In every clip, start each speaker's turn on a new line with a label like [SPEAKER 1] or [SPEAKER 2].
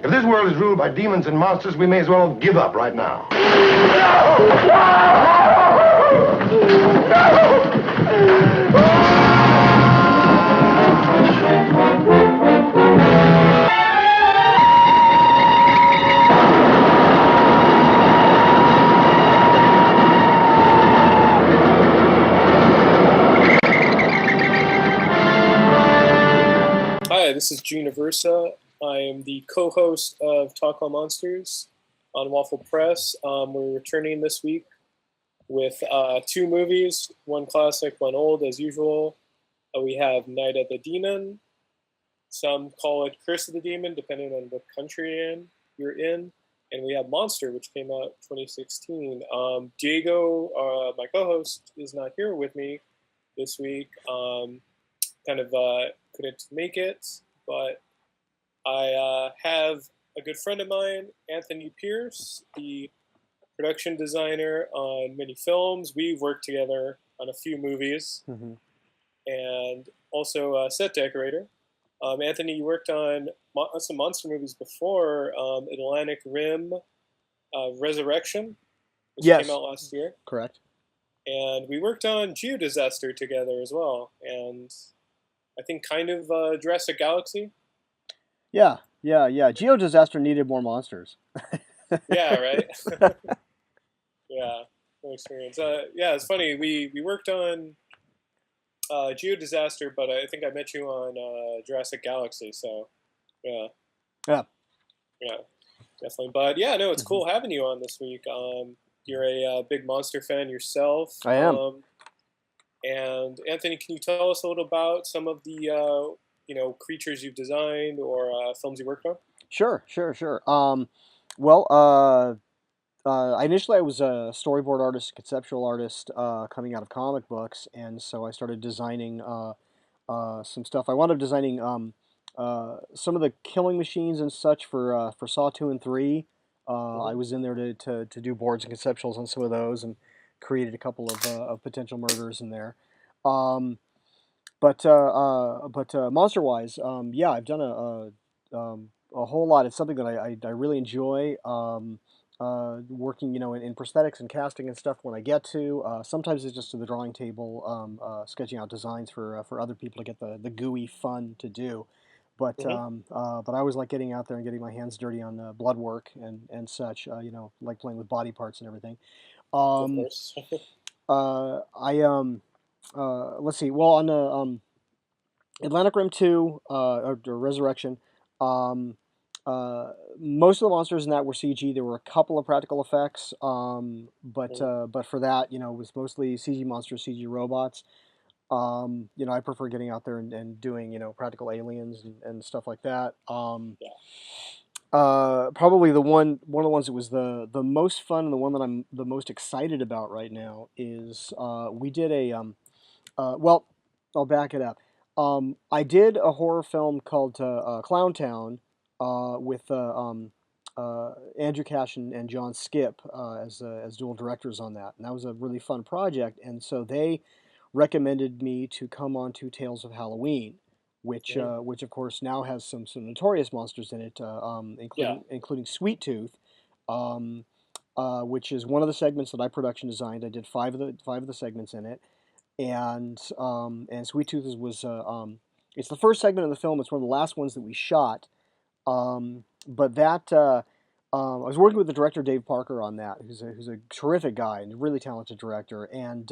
[SPEAKER 1] If this world is ruled by demons and monsters, we may as well give up right now.
[SPEAKER 2] Hi, this is Juniversa. I am the co-host of Talk on Monsters on Waffle Press. We're returning this week with two movies, one classic, one old, as usual. We have Night of the Demon. Some call it Curse of the Demon, depending on what country you're in. And we have Monster, which came out 2016. Diego, my co-host, is not here with me this week. Couldn't make it, but I have a good friend of mine, Anthony Pearce, the production designer on many films. We've worked together on a few movies, and also a set decorator. Anthony, you worked on some monster movies before, Atlantic Rim, Resurrection, which came out last year.
[SPEAKER 3] Correct.
[SPEAKER 2] And we worked on Geo-Disaster together as well, and I think kind of Jurassic Galaxy.
[SPEAKER 3] Yeah. Geo-Disaster needed more monsters.
[SPEAKER 2] Yeah, right? Yeah, no experience. It's funny. We worked on Geo-Disaster, but I think I met you on Jurassic Galaxy, so yeah.
[SPEAKER 3] Yeah.
[SPEAKER 2] Yeah, definitely. But yeah, no, it's cool having you on this week. You're a big monster fan yourself.
[SPEAKER 3] I am.
[SPEAKER 2] And Anthony, can you tell us a little about some of the creatures you've designed or films you worked on?
[SPEAKER 3] Sure. Initially I was a storyboard artist, conceptual artist, coming out of comic books, and so I started designing some stuff. I wound up designing some of the killing machines and such for Saw 2 and 3. I was in there to do boards and conceptuals on some of those, and created a couple of potential murders in there. But monster-wise, I've done a whole lot. It's something that I really enjoy. Working, in prosthetics and casting and stuff when I get to. Sometimes it's just to the drawing table, sketching out designs for other people to get the gooey fun to do. But I always like getting out there and getting my hands dirty on blood work and such. Like playing with body parts and everything.
[SPEAKER 2] Of course.
[SPEAKER 3] Let's see. Well, on the Atlantic Rim 2 or Resurrection, most of the monsters in that were CG. There were a couple of practical effects, but for that, it was mostly CG monsters, CG robots. I prefer getting out there and doing practical aliens and stuff like that. Probably one of the ones that was the most fun and the one that I'm the most excited about right now is we did well, I'll back it up. I did a horror film called Clown Town with Andrew Cash and John Skip as dual directors on that, and that was a really fun project. And so they recommended me to come on to Tales of Halloween, which of course now has some notorious monsters in it, including Sweet Tooth, which is one of the segments that I production designed. I did five of the segments in it, and Sweet Tooth was it's the first segment of the film. It's one of the last ones that we shot, but that. I was working with the director Dave Parker on that, who's a terrific guy and a really talented director, and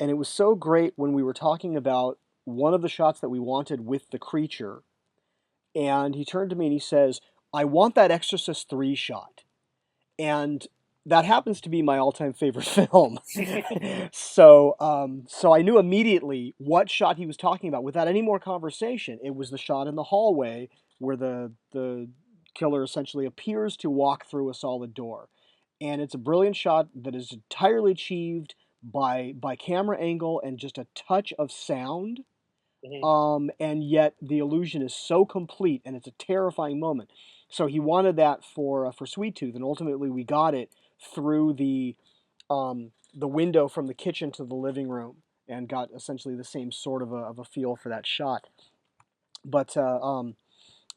[SPEAKER 3] it was so great when we were talking about one of the shots that we wanted with the creature, and he turned to me and he says, "I want that Exorcist 3 shot," and that happens to be my all-time favorite film. So I knew immediately what shot he was talking about without any more conversation. It was the shot in the hallway where the killer essentially appears to walk through a solid door. And it's a brilliant shot that is entirely achieved by camera angle and just a touch of sound. And yet the illusion is so complete, and it's a terrifying moment. So he wanted that for Sweet Tooth, and ultimately we got it through the window from the kitchen to the living room, and got essentially the same sort of a feel for that shot. But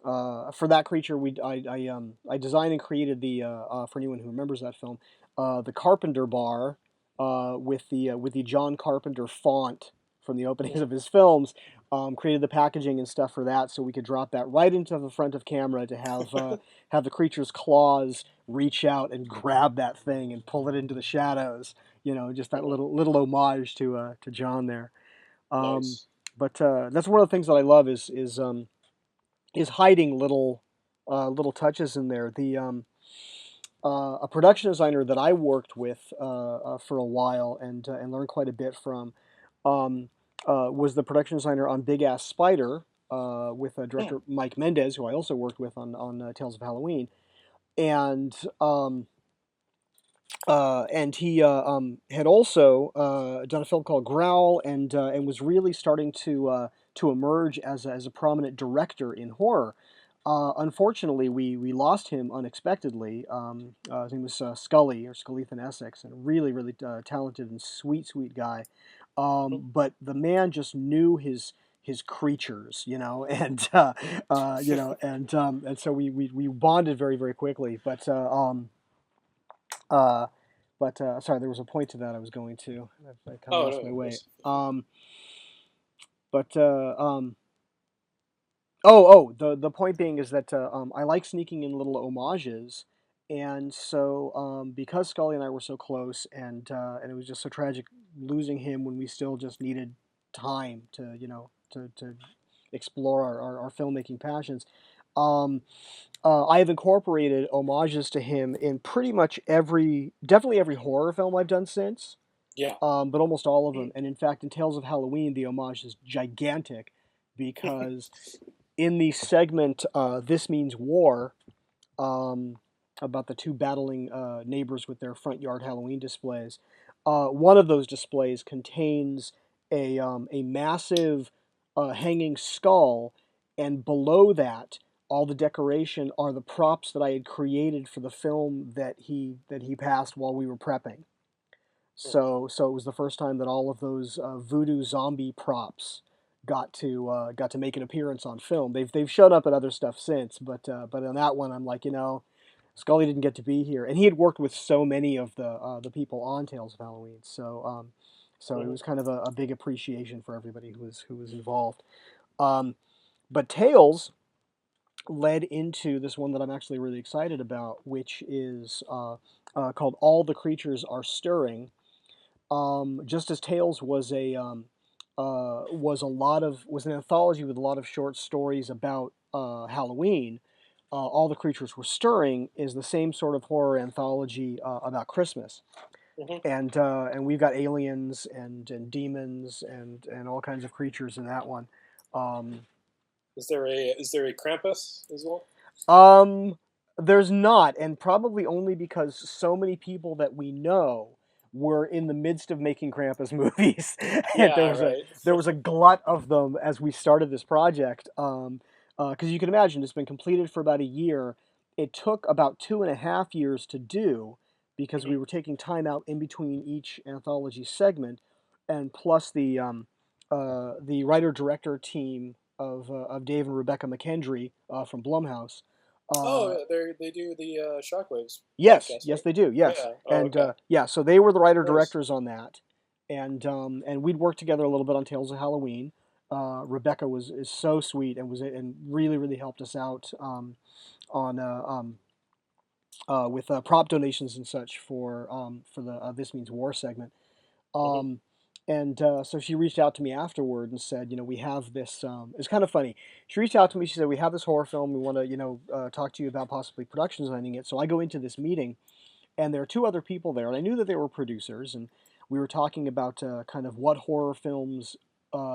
[SPEAKER 3] for that creature, I designed and created for anyone who remembers that film, the Carpenter bar, with the John Carpenter font from the openings of his films. Created the packaging and stuff for that, so we could drop that right into the front of camera to have the creature's claws reach out and grab that thing and pull it into the shadows. Just that little homage to John there. Um,
[SPEAKER 2] Nice.
[SPEAKER 3] but that's one of the things that I love is hiding little touches in there. A production designer that I worked with for a while and learned quite a bit from um, was the production designer on Big Ass Spider with
[SPEAKER 2] Hmm.
[SPEAKER 3] director Mike Mendez, who I also worked with on Tales of Halloween, and he had also done a film called Growl and was really starting to emerge as a prominent director in horror. Unfortunately, we lost him unexpectedly. His name was Scully or Scullythan Essex, and a really talented and sweet guy. But the man just knew his creatures, and so we bonded very quickly. Uh, sorry, there was a point to that I was going to. I kind of
[SPEAKER 2] Oh
[SPEAKER 3] lost
[SPEAKER 2] no,
[SPEAKER 3] my
[SPEAKER 2] of
[SPEAKER 3] way.
[SPEAKER 2] course.
[SPEAKER 3] But the point being is that I like sneaking in little homages, and so because Scully and I were so close, and it was just so tragic losing him when we still just needed time to explore our filmmaking passions. Um, I have incorporated homages to him in pretty much definitely every horror film I've done since,
[SPEAKER 2] Yeah.
[SPEAKER 3] but almost all of them. And in fact, in Tales of Halloween, the homage is gigantic because in the segment "This Means War," um, about the two battling neighbors with their front yard Halloween displays, one of those displays contains a massive hanging skull, and below that, all the decoration are the props that I had created for the film that he passed while we were prepping. So it was the first time that all of those voodoo zombie props got to make an appearance on film. They've showed up at other stuff since, but on that one, I'm like, Scully didn't get to be here, and he had worked with so many of the people on Tales of Halloween. So it
[SPEAKER 2] Mhm.
[SPEAKER 3] was kind of a big appreciation for everybody who was involved. Um, but Tales led into this one that I'm actually really excited about, which is called "All the Creatures Are Stirring." Just as Tales was an anthology with a lot of short stories about Halloween. All the Creatures Were Stirring is the same sort of horror anthology about Christmas,
[SPEAKER 2] Mhm.
[SPEAKER 3] and we've got aliens and demons and all kinds of creatures in that one. Um,
[SPEAKER 2] Is there a Krampus as well?
[SPEAKER 3] Um, there's not, and probably only because so many people that we know were in the midst of making Krampus movies, and there
[SPEAKER 2] Yeah.
[SPEAKER 3] was a
[SPEAKER 2] Right.
[SPEAKER 3] there was a glut of them as we started this project. Because you can imagine, it's been completed for about a year. It took about 2.5 years to do because
[SPEAKER 2] Mhm.
[SPEAKER 3] we were taking time out in between each anthology segment, and plus the writer director team of Dave and Rebecca McKendry from Blumhouse.
[SPEAKER 2] Oh,
[SPEAKER 3] uh,
[SPEAKER 2] yeah, they do the Shockwaves
[SPEAKER 3] yes,
[SPEAKER 2] podcast,
[SPEAKER 3] yes,
[SPEAKER 2] right?
[SPEAKER 3] they do. Yes,
[SPEAKER 2] Yeah. Oh,
[SPEAKER 3] and
[SPEAKER 2] okay.
[SPEAKER 3] yeah, so they were the writer
[SPEAKER 2] Nice.
[SPEAKER 3] directors on that, and we'd worked together a little bit on Tales of Halloween. Rebecca is so sweet and really helped us out on with prop donations and such for the This Means War segment.
[SPEAKER 2] Mhm.
[SPEAKER 3] Um, and so she reached out to me afterward and said, we have this. It's kind of funny. She reached out to me. She said, we have this horror film. We want to, talk to you about possibly production designing it. So I go into this meeting, and there are two other people there, and I knew that they were producers, and we were talking about kind of what horror films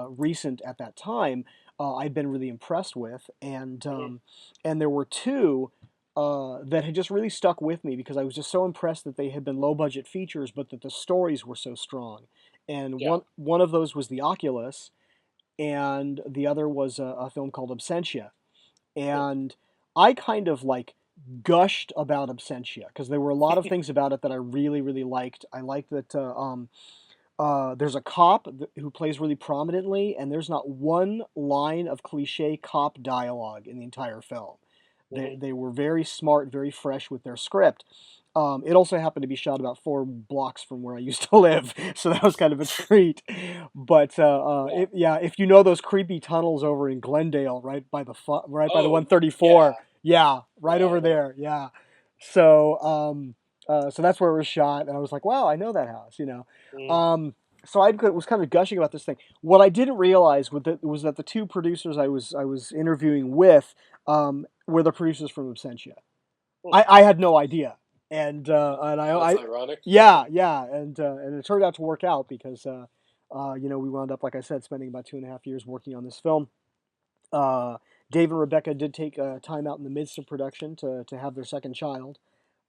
[SPEAKER 3] recent at that time I'd been really impressed with,
[SPEAKER 2] Mhm.
[SPEAKER 3] and there were two that had just really stuck with me because I was just so impressed that they had been low budget features, but that the stories were so strong. And
[SPEAKER 2] Yeah.
[SPEAKER 3] one of those was The Oculus, and the other was a film called Absentia.
[SPEAKER 2] Hmm.
[SPEAKER 3] And I kind of like gushed about Absentia because there were a lot of things about it that I really liked. I liked that There's a cop who plays really prominently, and there's not one line of cliche cop dialogue in the entire film.
[SPEAKER 2] Hmm.
[SPEAKER 3] They were very smart, very fresh with their script. It also happened to be shot about 4 blocks from where I used to live, so that was kind of a treat. But
[SPEAKER 2] Yeah.
[SPEAKER 3] if you know those creepy tunnels over in Glendale, right by the
[SPEAKER 2] Oh, yeah.
[SPEAKER 3] 134, yeah, right
[SPEAKER 2] Yeah, I
[SPEAKER 3] over
[SPEAKER 2] know.
[SPEAKER 3] there, yeah. So so that's where it was shot, and I was like, wow, I know that house, you know.
[SPEAKER 2] Mm.
[SPEAKER 3] Um, so was kind of gushing about this thing. What I didn't realize was that the two producers I was interviewing with were the producers from Absentia.
[SPEAKER 2] Hmm.
[SPEAKER 3] I had no idea, and
[SPEAKER 2] That's
[SPEAKER 3] I
[SPEAKER 2] ironic.
[SPEAKER 3] yeah, and it turned out to work out because we wound up, like I said, spending about 2.5 years working on this film. Uh, Dave and Rebecca did take time out in the midst of production to have their second child,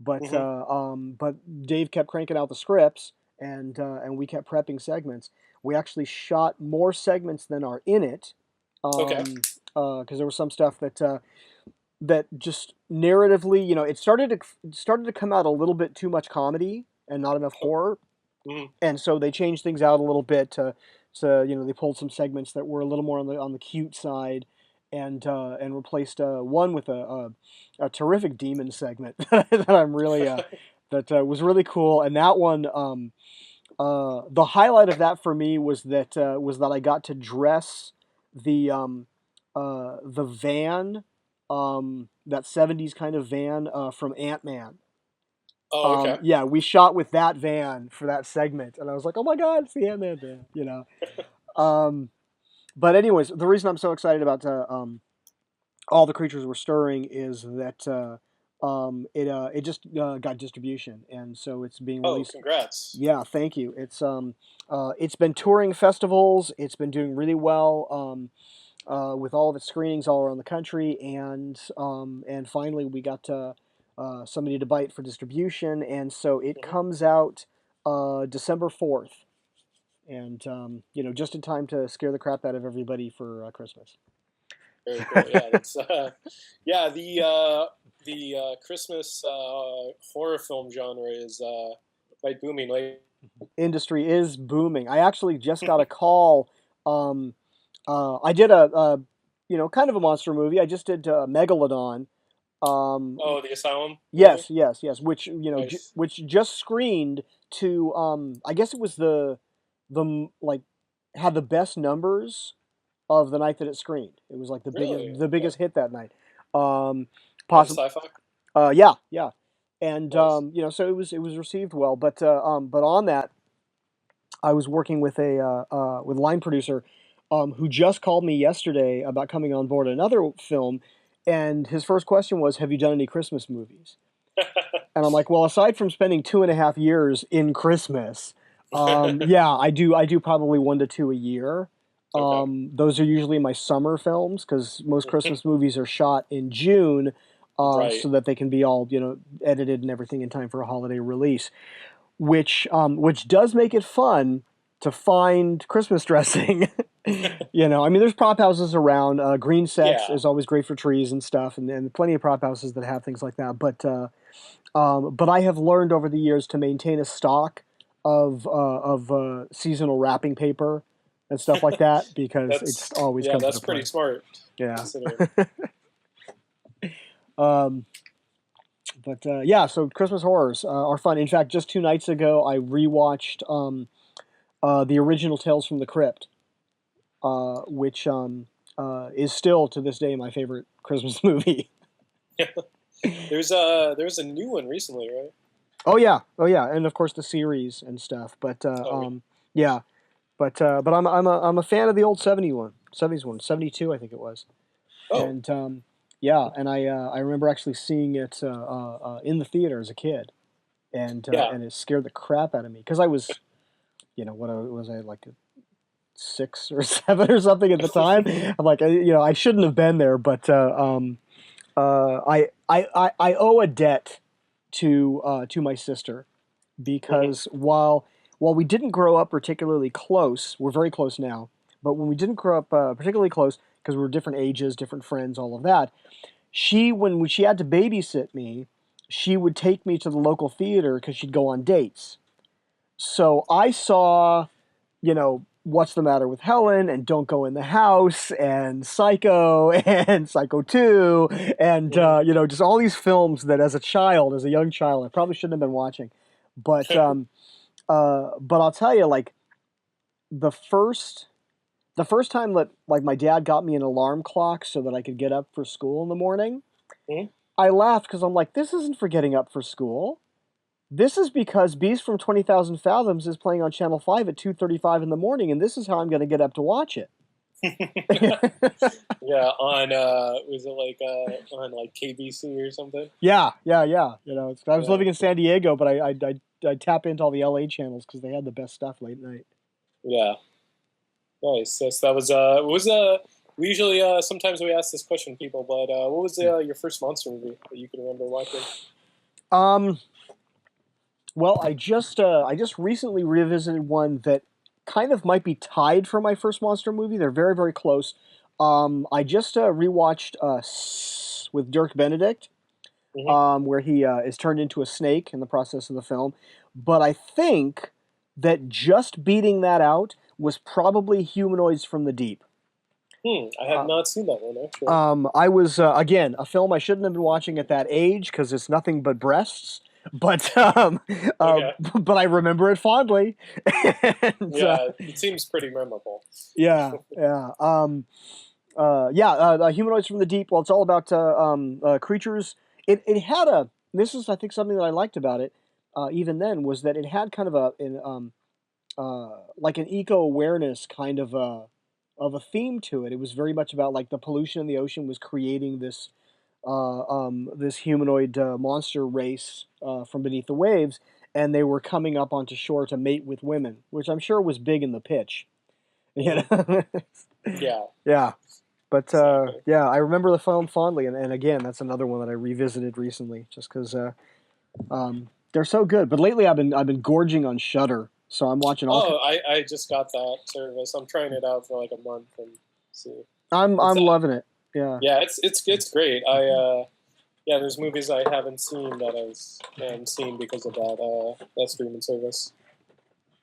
[SPEAKER 2] Hmm.
[SPEAKER 3] but Dave kept cranking out the scripts, and we kept prepping segments. We actually shot more segments than are in it,
[SPEAKER 2] Okay.
[SPEAKER 3] because there was some stuff that just narratively, it started to come out a little bit too much comedy and not enough horror,
[SPEAKER 2] Mhm.
[SPEAKER 3] and so they changed things out a little bit to they pulled some segments that were a little more on the cute side, and replaced one with a terrific demon segment that I'm really that was really cool. And that one, the highlight of that for me was that I got to dress the van, that 70s kind of van from Ant-Man.
[SPEAKER 2] Oh, okay.
[SPEAKER 3] Yeah, we shot with that van for that segment, and I was like, "Oh my God, it's the Ant-Man van!" Um, but anyways, the reason I'm so excited about all the creatures were stirring is that it just got distribution, and so it's being
[SPEAKER 2] Oh,
[SPEAKER 3] released.
[SPEAKER 2] congrats.
[SPEAKER 3] Yeah, thank you. It's been touring festivals. It's been doing really well. With all of its screenings all around the country, and finally we got somebody to bite for distribution, and so it
[SPEAKER 2] Hmm.
[SPEAKER 3] comes out December 4th, and just in time to scare the crap out of everybody for Christmas.
[SPEAKER 2] Very cool. Yeah, that's yeah. The Christmas horror film genre is quite booming. Like,
[SPEAKER 3] Industry is booming. I actually just got a call. I did a kind of a monster movie. I just did Megalodon.
[SPEAKER 2] oh, the Asylum movie.
[SPEAKER 3] Yes, which
[SPEAKER 2] Nice.
[SPEAKER 3] which just screened to I guess it was like had the best numbers of the night that it screened. It was like
[SPEAKER 2] Really?
[SPEAKER 3] the
[SPEAKER 2] Okay.
[SPEAKER 3] biggest hit that night. Um,
[SPEAKER 2] At a
[SPEAKER 3] possible,
[SPEAKER 2] sci-fi.
[SPEAKER 3] yeah, and
[SPEAKER 2] Nice.
[SPEAKER 3] so it was received well. But on that, I was working with a line producer who just called me yesterday about coming on board another film, and his first question was, "Have you done any Christmas movies?" And I'm like, well, aside from spending 2.5 years in Christmas, yeah, I do probably 1 to 2 a year.
[SPEAKER 2] Okay.
[SPEAKER 3] Those are usually my summer films because most Christmas movies are shot in June,
[SPEAKER 2] Right.
[SPEAKER 3] so that they can be all edited and everything in time for a holiday release. Which does make it fun to find Christmas dressing. I mean, there's prop houses around. Green sets
[SPEAKER 2] Yeah.
[SPEAKER 3] is always great for trees and stuff, and plenty of prop houses that have things like that. But I have learned over the years to maintain a stock of seasonal wrapping paper and stuff like that because it just always comes
[SPEAKER 2] That's
[SPEAKER 3] into
[SPEAKER 2] pretty
[SPEAKER 3] play.
[SPEAKER 2] smart
[SPEAKER 3] Yeah.
[SPEAKER 2] considering.
[SPEAKER 3] Um, but yeah, so Christmas horrors are fun. In fact, just 2 nights ago, I rewatched the original Tales from the Crypt, which is still to this day my favorite Christmas movie.
[SPEAKER 2] There's a new one recently, right?
[SPEAKER 3] Oh yeah, and of course the series and stuff. But
[SPEAKER 2] Oh,
[SPEAKER 3] yeah, but I'm a fan of the old 70s one, 72 I think it was,
[SPEAKER 2] oh,
[SPEAKER 3] and yeah, and I remember actually seeing it in the theater as a kid,
[SPEAKER 2] yeah.
[SPEAKER 3] and it scared the crap out of me because I was what was I like 6 or 7 or something at the time. I'm like I shouldn't have been there, but I owe a debt to my sister
[SPEAKER 2] Hmm.
[SPEAKER 3] because while we didn't grow up particularly close, we're very close now. But when we didn't grow up particularly close because we were different ages, different friends, all of that, when she had to babysit me, she would take me to the local theater because she'd go on dates. So I saw What's the Matter with Helen and Don't Go in the House and Psycho and Psycho 2 and just all these films that as a young child, I probably shouldn't have been watching. But but I'll tell you, like the first the first time that like my dad got me an alarm clock so that I could get up for school in the morning,
[SPEAKER 2] Mhm.
[SPEAKER 3] I laughed because I'm like, this isn't for getting up for school. This is because Beast from 20,000 Fathoms is playing on Channel 5 at 2:35 in the morning, and this is how I'm going to get up to watch it.
[SPEAKER 2] Yeah, on was it like on like KBC or something?
[SPEAKER 3] Yeah. I was
[SPEAKER 2] Yeah,
[SPEAKER 3] living in San Diego, but I tap into all the LA channels because they had the best stuff late night.
[SPEAKER 2] yeah, nice. Yes, that was we usually sometimes we ask this question to people, but what was your first monster movie that you can remember watching?
[SPEAKER 3] Um, well, I just recently revisited one that kind of might be tied for my first monster movie. They're very, very close. I just rewatched with Dirk Benedict,
[SPEAKER 2] Hmm.
[SPEAKER 3] where he is turned into a snake in the process of the film. But I think that just beating that out was probably Humanoids from the Deep.
[SPEAKER 2] I have
[SPEAKER 3] Uh,
[SPEAKER 2] not seen that one actually.
[SPEAKER 3] I was again a film I shouldn't have been watching at that age because it's nothing but breasts. But
[SPEAKER 2] Okay.
[SPEAKER 3] but I remember it fondly. and,
[SPEAKER 2] Yeah, it seems pretty memorable.
[SPEAKER 3] Humanoids from the Deep. Well, it's all about creatures. It had a. This is I think something that I liked about it. Even then was that it had kind of like an eco awareness kind of a theme to it. It was very much about like the pollution in the ocean was creating this humanoid monster race from beneath the waves, and they were coming up onto shore to mate with women, which I'm sure was big in the pitch. You
[SPEAKER 2] Hmm.
[SPEAKER 3] know?
[SPEAKER 2] Yeah,
[SPEAKER 3] Yeah. But
[SPEAKER 2] exactly.
[SPEAKER 3] yeah, I remember the film fondly, and again, that's another one that I revisited recently, just because they're so good. But lately, I've been gorging on Shudder, so I'm watching all.
[SPEAKER 2] Oh, I just got that service. I'm trying it out for like a month and see. It's
[SPEAKER 3] I'm loving it. Yeah,
[SPEAKER 2] yeah, it's great. Yeah, there's movies I haven't seen that I am seen because of that streaming service.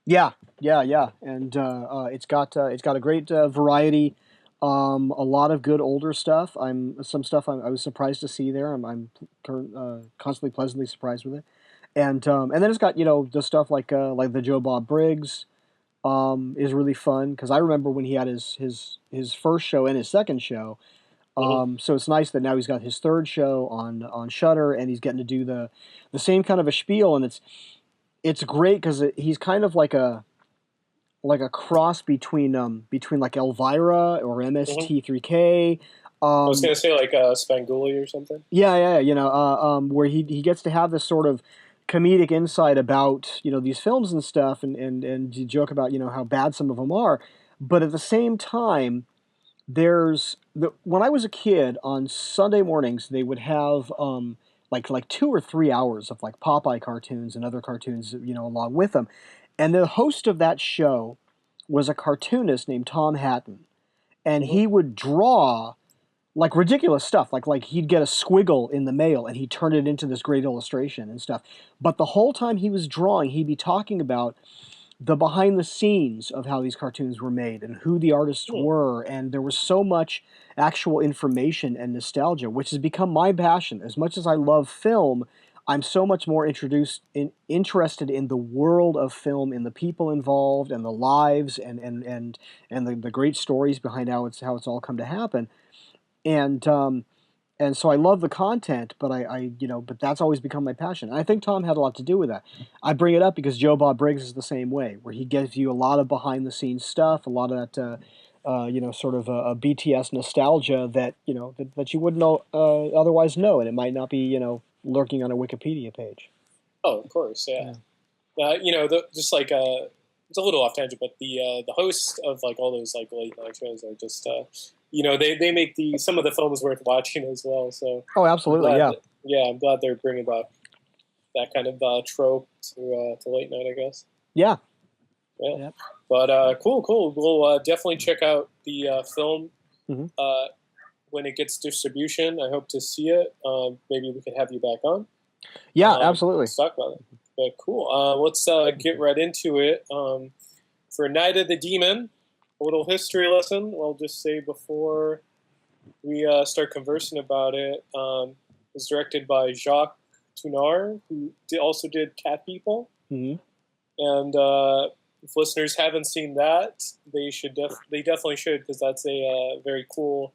[SPEAKER 3] yeah, and it's got a great variety. A lot of good older stuff. I was surprised to see there. I'm constantly pleasantly surprised with it, and then it's got the stuff like the Joe Bob Briggs is really fun because I remember when he had his first show and his second show.
[SPEAKER 2] Hmm.
[SPEAKER 3] So it's nice that now he's got his third show on Shutter, and he's getting to do the same kind of a spiel, and it's great because he's kind of like a cross between like Elvira or
[SPEAKER 2] Hmm.
[SPEAKER 3] MST3K.
[SPEAKER 2] I was
[SPEAKER 3] Um,
[SPEAKER 2] gonna say like Spanguli or something.
[SPEAKER 3] yeah, where he gets to have this sort of comedic insight about these films and stuff, and you joke about how bad some of them are, but at the same time when I was a kid on Sunday mornings they would have like 2 or 3 hours of like Popeye cartoons and other cartoons along with them, and the host of that show was a cartoonist named Tom Hatton, and
[SPEAKER 2] Hmm.
[SPEAKER 3] he would draw like ridiculous stuff like he'd get a squiggle in the mail and he'd turn it into this great illustration and stuff, but the whole time he was drawing he'd be talking about the behind the scenes of how these cartoons were made and who the artists
[SPEAKER 2] Hmm.
[SPEAKER 3] were, and there was so much actual information and nostalgia, which has become my passion. As much as I love film, I'm so much more interested in the world of film, in the people involved and the lives and the great stories behind how it's all come to happen. And and so I love the content, but but that's always become my passion. And I think Tom had a lot to do with that. I bring it up because Joe Bob Briggs is the same way, where he gives you a lot of behind the scenes stuff, a lot of that, sort of a BTS nostalgia that that you wouldn't otherwise know, and it might not be lurking on a Wikipedia page.
[SPEAKER 2] Oh, of course, yeah.
[SPEAKER 3] Yeah.
[SPEAKER 2] Just like it's a little off tangent, but the host of like all those like late night shows are just they make the some of the films worth watching as well. So
[SPEAKER 3] Oh,
[SPEAKER 2] I'm
[SPEAKER 3] absolutely,
[SPEAKER 2] glad
[SPEAKER 3] yeah,
[SPEAKER 2] that, yeah, I'm glad they're bringing back that kind of trope to late night, I guess.
[SPEAKER 3] yeah,
[SPEAKER 2] Yeah,
[SPEAKER 3] yeah.
[SPEAKER 2] but cool. We'll definitely check out the film
[SPEAKER 3] Hmm.
[SPEAKER 2] uh, when it gets distribution. I hope to see it. Maybe we could have you back on.
[SPEAKER 3] Yeah, absolutely.
[SPEAKER 2] Let's talk about it. But cool. Let's get right into it. for Night of the Demon, a little history lesson. I'll just say before we start conversing about it. It was directed by Jacques Tourneur, who also did Cat People.
[SPEAKER 3] Mm-hmm.
[SPEAKER 2] And if listeners haven't seen that, they definitely should, because that's a very cool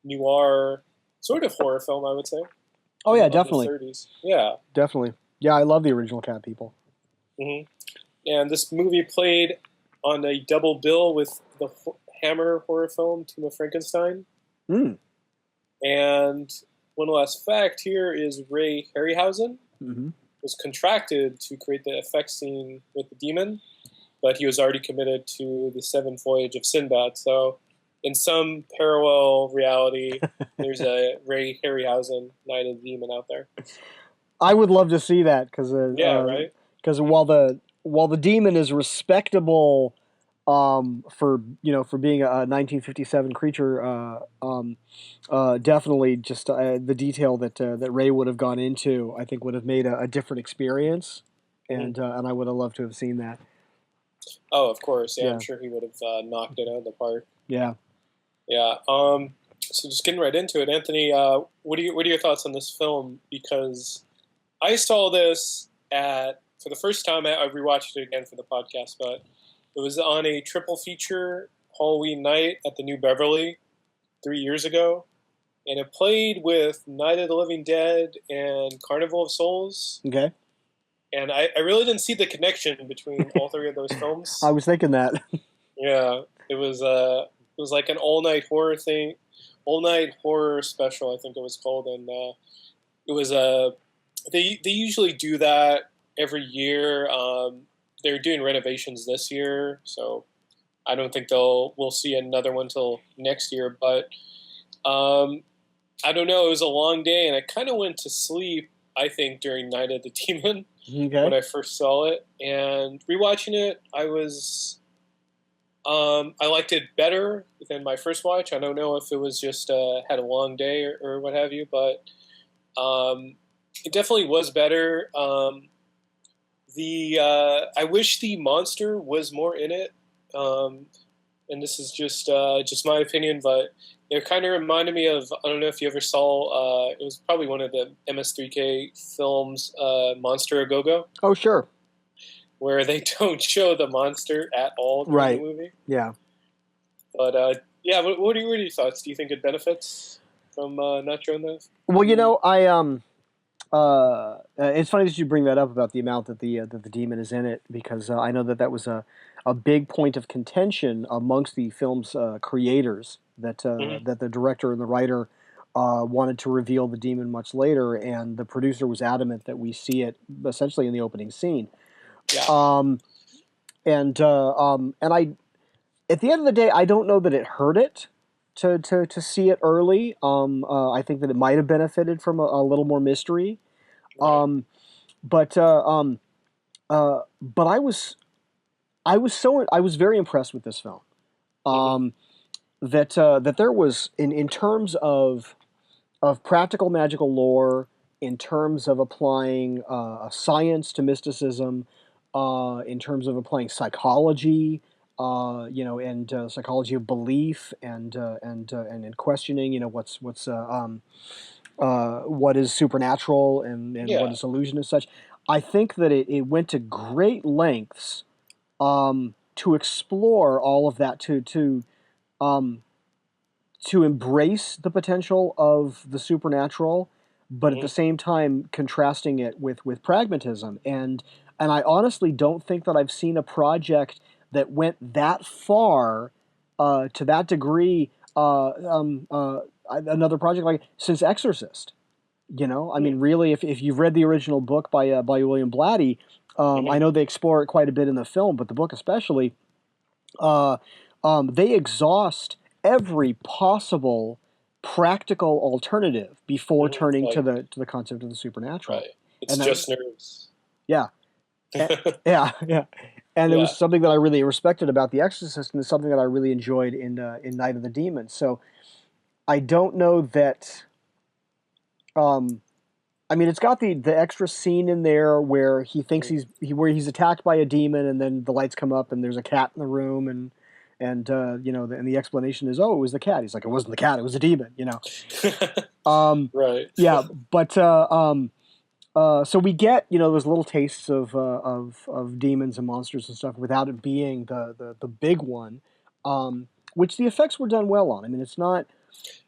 [SPEAKER 2] noir sort of horror film, I would say.
[SPEAKER 3] Oh yeah,
[SPEAKER 2] Of the
[SPEAKER 3] definitely.
[SPEAKER 2] 30s. Yeah.
[SPEAKER 3] Definitely. Yeah, I love the original Cat People.
[SPEAKER 2] Mm-hmm. And this movie played on a double bill with the Hammer horror film Tomb of Frankenstein.
[SPEAKER 3] Mm.
[SPEAKER 2] And one last fact here is Ray Harryhausen was contracted to create the effects scene with the demon, but he was already committed to the Seventh Voyage of Sinbad. So in some parallel reality, there's a Ray Harryhausen Night of the Demon out there.
[SPEAKER 3] I would love to see that because
[SPEAKER 2] right.
[SPEAKER 3] Because while the demon is respectable, for being a 1957 creature, definitely just the detail that Ray would have gone into, I think would have made a different experience, and I would have loved to have seen that.
[SPEAKER 2] Oh, of course, yeah.
[SPEAKER 3] Yeah.
[SPEAKER 2] I'm sure he would have knocked it out of the park.
[SPEAKER 3] Yeah.
[SPEAKER 2] Yeah. So just getting right into it, Anthony. What are your thoughts on this film? Because I saw this for the first time. I rewatched it again for the podcast, but it was on a triple feature Halloween night at the New Beverly 3 years ago, and it played with Night of the Living Dead and Carnival of Souls.
[SPEAKER 3] Okay.
[SPEAKER 2] And I really didn't see the connection between all three of those films.
[SPEAKER 3] I was thinking that.
[SPEAKER 2] Yeah, it was like an all night horror special, I think it was called, and it was they usually do that every year. They're doing renovations this year, so I don't think we'll see another one till next year. But I don't know. It was a long day, and I kind of went to sleep, I think, during Night of the Demon when I first saw it. And rewatching it, I liked it better than my first watch. I don't know if it was just had a long day or what have you, but it definitely was better. I wish the monster was more in it, and this is just my opinion, but it kind of reminded me of, I don't know if you ever saw, it was probably one of the MS3K films, Monster A Go-Go.
[SPEAKER 3] Oh, sure.
[SPEAKER 2] Where they don't show the monster at all during the movie.
[SPEAKER 3] Yeah.
[SPEAKER 2] But, yeah, what are your thoughts? Do you think it benefits from not showing this?
[SPEAKER 3] Well, it's funny that you bring that up about the amount that the demon is in it, because I know that was a big point of contention amongst the film's creators, that the director and the writer wanted to reveal the demon much later, and the producer was adamant that we see it essentially in the opening scene.
[SPEAKER 2] Yeah.
[SPEAKER 3] And I, at the end of the day, I don't know that it hurt it to see it early. I think that it might have benefited from a little more mystery.
[SPEAKER 2] Right.
[SPEAKER 3] But I was very impressed with this film. That there was, in terms of practical magical lore, in terms of applying science to mysticism, in terms of applying psychology, and psychology of belief, and questioning, what is supernatural and what is illusion and such. I think that it went to great lengths to explore all of that, to embrace the potential of the supernatural, but at the same time contrasting it with pragmatism. And I honestly don't think that I've seen a project that went that far, to that degree, another project like since Exorcist. I mean, really, if you've read the original book by William Blatty, I know they explore it quite a bit in the film, but the book especially, they exhaust every possible practical alternative before turning to the concept of the supernatural.
[SPEAKER 2] Right. It's just nerves.
[SPEAKER 3] Yeah. Yeah. And it was something that I really respected about The Exorcist, and it's something that I really enjoyed in Night of the Demon. So I don't know that I mean, it's got the extra scene in there where he thinks where he's attacked by a demon, and then the lights come up, and there's a cat in the room, and and the explanation is, oh, it was the cat. He's like, it wasn't the cat, it was a demon.
[SPEAKER 2] Right.
[SPEAKER 3] Yeah, but so we get those little tastes of demons and monsters and stuff without it being the big one, which the effects were done well on. I mean, it's not.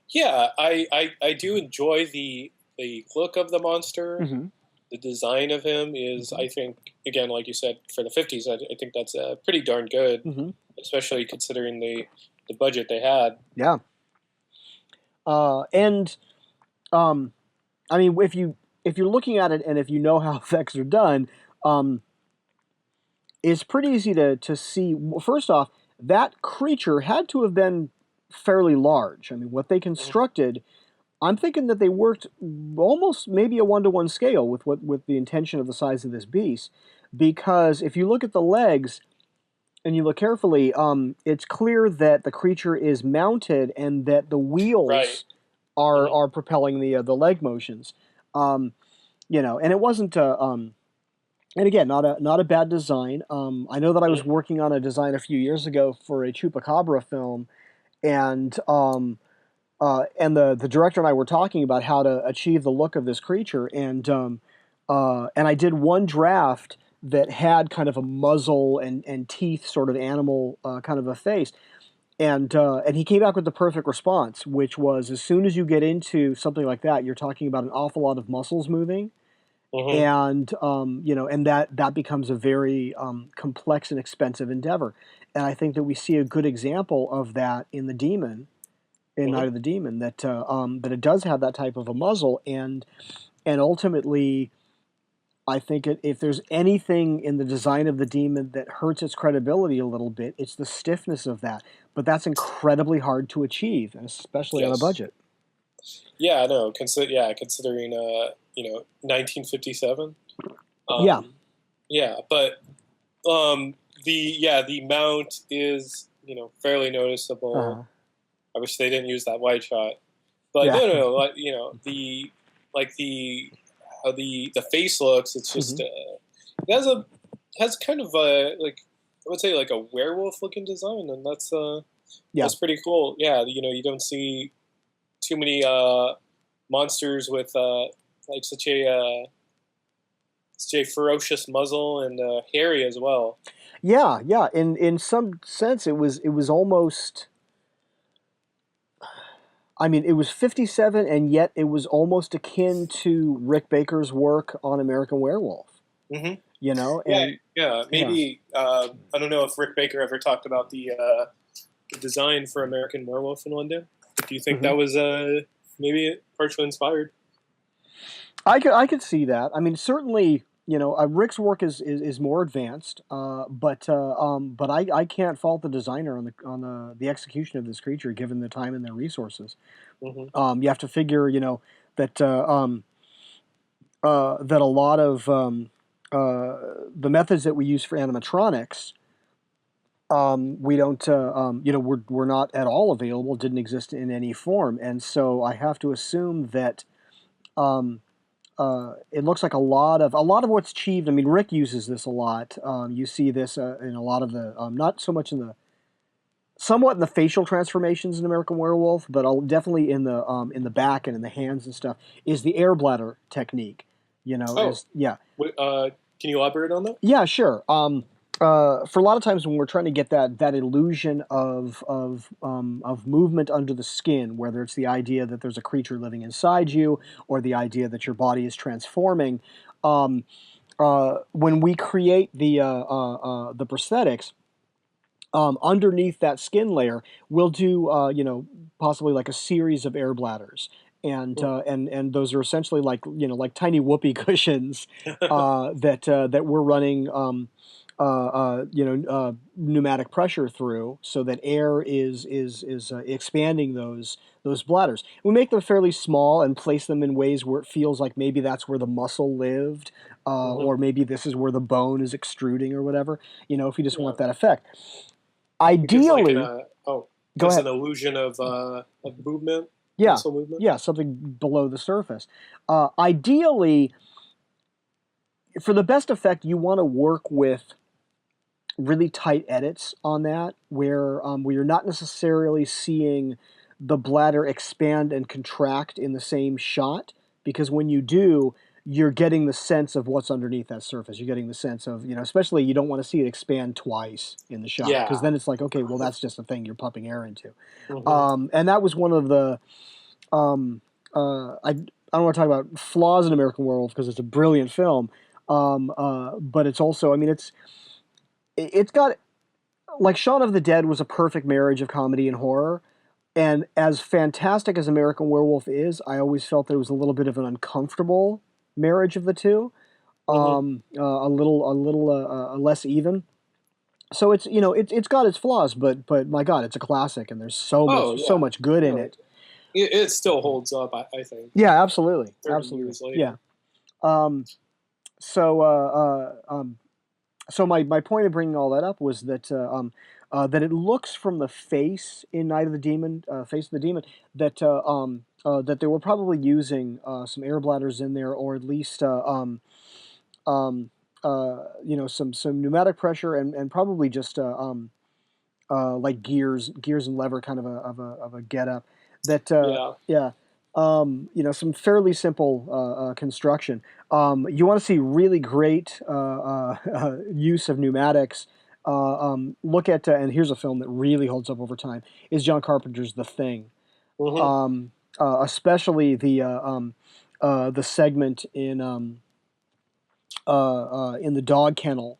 [SPEAKER 2] Yeah, I do enjoy the look of the monster.
[SPEAKER 3] Mm-hmm.
[SPEAKER 2] The design of him is, I think, again, like you said, for the 50s, I think that's pretty darn good,
[SPEAKER 3] Mm-hmm.
[SPEAKER 2] especially considering the budget they had.
[SPEAKER 3] Yeah. And I mean, if you're looking at it and if you know how effects are done, it's pretty easy to see. Well, first off, that creature had to have been fairly large. I mean, what they constructed, I'm thinking that they worked almost maybe a 1-to-1 scale with the intention of the size of this beast, because if you look at the legs and you look carefully, it's clear that the creature is mounted and that the wheels
[SPEAKER 2] Right.
[SPEAKER 3] are propelling the leg motions. And it wasn't and again, not a bad design. I know that I was working on a design a few years ago for a Chupacabra film, and the director and I were talking about how to achieve the look of this creature, and I did one draft that had kind of a muzzle and teeth sort of animal kind of a face, and he came back with the perfect response, which was, as soon as you get into something like that, you're talking about an awful lot of muscles moving. And and that becomes a very complex and expensive endeavor. And I think that we see a good example of that in the Demon, in Night of the Demon, that that it does have that type of a muzzle, and ultimately, I think if there's anything in the design of the Demon that hurts its credibility a little bit, it's the stiffness of that. But that's incredibly hard to achieve, and especially on a budget.
[SPEAKER 2] Yeah, I know. Considering 1957. Yeah, but the mount is fairly noticeable. I wish they didn't use that wide shot, but no, how the face looks. It's just it has kind of a I would say like a werewolf looking design, and that's pretty cool. Yeah, you don't see too many monsters with such a ferocious muzzle and hairy as well.
[SPEAKER 3] Yeah. In some sense, it was almost. I mean, it was 57, and yet it was almost akin to Rick Baker's work on American Werewolf.
[SPEAKER 2] Mm-hmm.
[SPEAKER 3] And
[SPEAKER 2] maybe I don't know if Rick Baker ever talked about the design for American Werewolf in London. Do you think that was maybe partially inspired?
[SPEAKER 3] I could see that. I mean, certainly, Rick's work is more advanced, but I can't fault the designer on the execution of this creature, given the time and their resources. You have to figure, that that a lot of the methods that we use for animatronics, we don't, we're not at all available, didn't exist in any form, and so I have to assume that. It looks like a lot of what's achieved. I mean, Rick uses this a lot. You see this in a lot of the not so much somewhat in the facial transformations in American Werewolf, but definitely in the back and in the hands and stuff. Is the air bladder technique?
[SPEAKER 2] Can you elaborate on that?
[SPEAKER 3] Yeah, sure. For a lot of times when we're trying to get that illusion of movement under the skin, whether it's the idea that there's a creature living inside you or the idea that your body is transforming, when we create the prosthetics, underneath that skin layer, we'll do possibly like a series of air bladders. And those are essentially like tiny whoopee cushions that we're running pneumatic pressure through, so that air is expanding those bladders. We make them fairly small and place them in ways where it feels like maybe that's where the muscle lived, or maybe this is where the bone is extruding or whatever. If you just want that effect. Ideally,
[SPEAKER 2] go ahead. An illusion of movement.
[SPEAKER 3] Yeah,
[SPEAKER 2] muscle movement.
[SPEAKER 3] yeah, something below the surface. Ideally, for the best effect, you want to work with really tight edits on that, where you're not necessarily seeing the bladder expand and contract in the same shot, because when you do, you're getting the sense of what's underneath that surface. You're getting the sense of, especially you don't want to see it expand twice in the shot, because
[SPEAKER 2] Yeah.
[SPEAKER 3] then it's like, okay, well, that's just a thing you're pumping air into.
[SPEAKER 2] Mhm.
[SPEAKER 3] And that was one of the I don't want to talk about flaws in American Werewolf because it's a brilliant film, but it's also, I mean, it's got, like, Shaun of the Dead was a perfect marriage of comedy and horror. And as fantastic as American Werewolf is, I always felt that it was a little bit of an uncomfortable marriage of the two,
[SPEAKER 2] Mhm.
[SPEAKER 3] a little less even. So it's got its flaws, but my God, it's a classic, and there's so
[SPEAKER 2] Oh
[SPEAKER 3] much so
[SPEAKER 2] yeah.
[SPEAKER 3] much good in
[SPEAKER 2] No,
[SPEAKER 3] it.
[SPEAKER 2] it still holds up. I think
[SPEAKER 3] Yeah, absolutely,
[SPEAKER 2] 30 years
[SPEAKER 3] yeah.
[SPEAKER 2] later.
[SPEAKER 3] Um, so so my point of bringing all that up was that it looks from the face in Night of the Demon, Face of the Demon, that they were probably using some air bladders in there, or at least some pneumatic pressure, and probably just like gears and lever kind of a get up. That
[SPEAKER 2] Yeah.
[SPEAKER 3] Yeah, some fairly simple construction. You want to see really great use of pneumatics. Look at and here's a film that really holds up over time is John Carpenter's The Thing.
[SPEAKER 2] Mhm.
[SPEAKER 3] Especially the segment in the dog kennel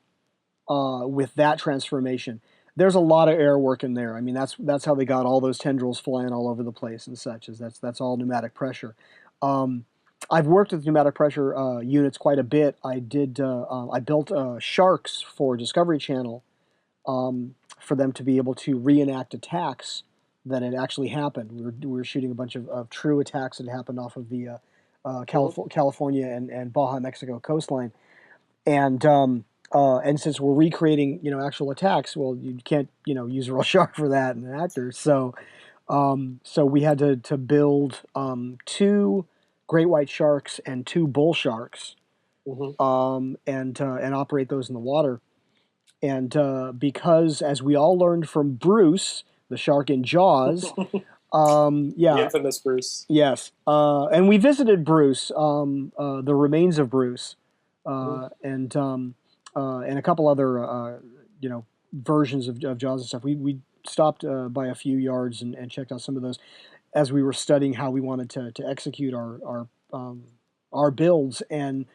[SPEAKER 3] with that transformation. There's a lot of air work in there. I mean, that's how they got all those tendrils flying all over the place and such. Is that's all pneumatic pressure. Um, I've worked with pneumatic pressure units quite a bit. I built sharks for Discovery Channel for them to be able to reenact attacks that had actually happened. We were shooting a bunch of true attacks that happened off of the
[SPEAKER 2] Mhm.
[SPEAKER 3] California and Baja Mexico coastline, and since we're recreating actual attacks, well, you can't use a real shark for that and actors. So we had to build two great white sharks and two bull sharks,
[SPEAKER 2] Mhm.
[SPEAKER 3] and operate those in the water. And because, as we all learned from Bruce, the shark in Jaws,
[SPEAKER 2] The
[SPEAKER 3] yeah,
[SPEAKER 2] infamous Bruce.
[SPEAKER 3] yes, and we visited Bruce, the remains of Bruce,
[SPEAKER 2] Mhm.
[SPEAKER 3] and a couple other versions of Jaws and stuff. We stopped by a few yards and checked out some of those as we were studying how we wanted to execute our builds. And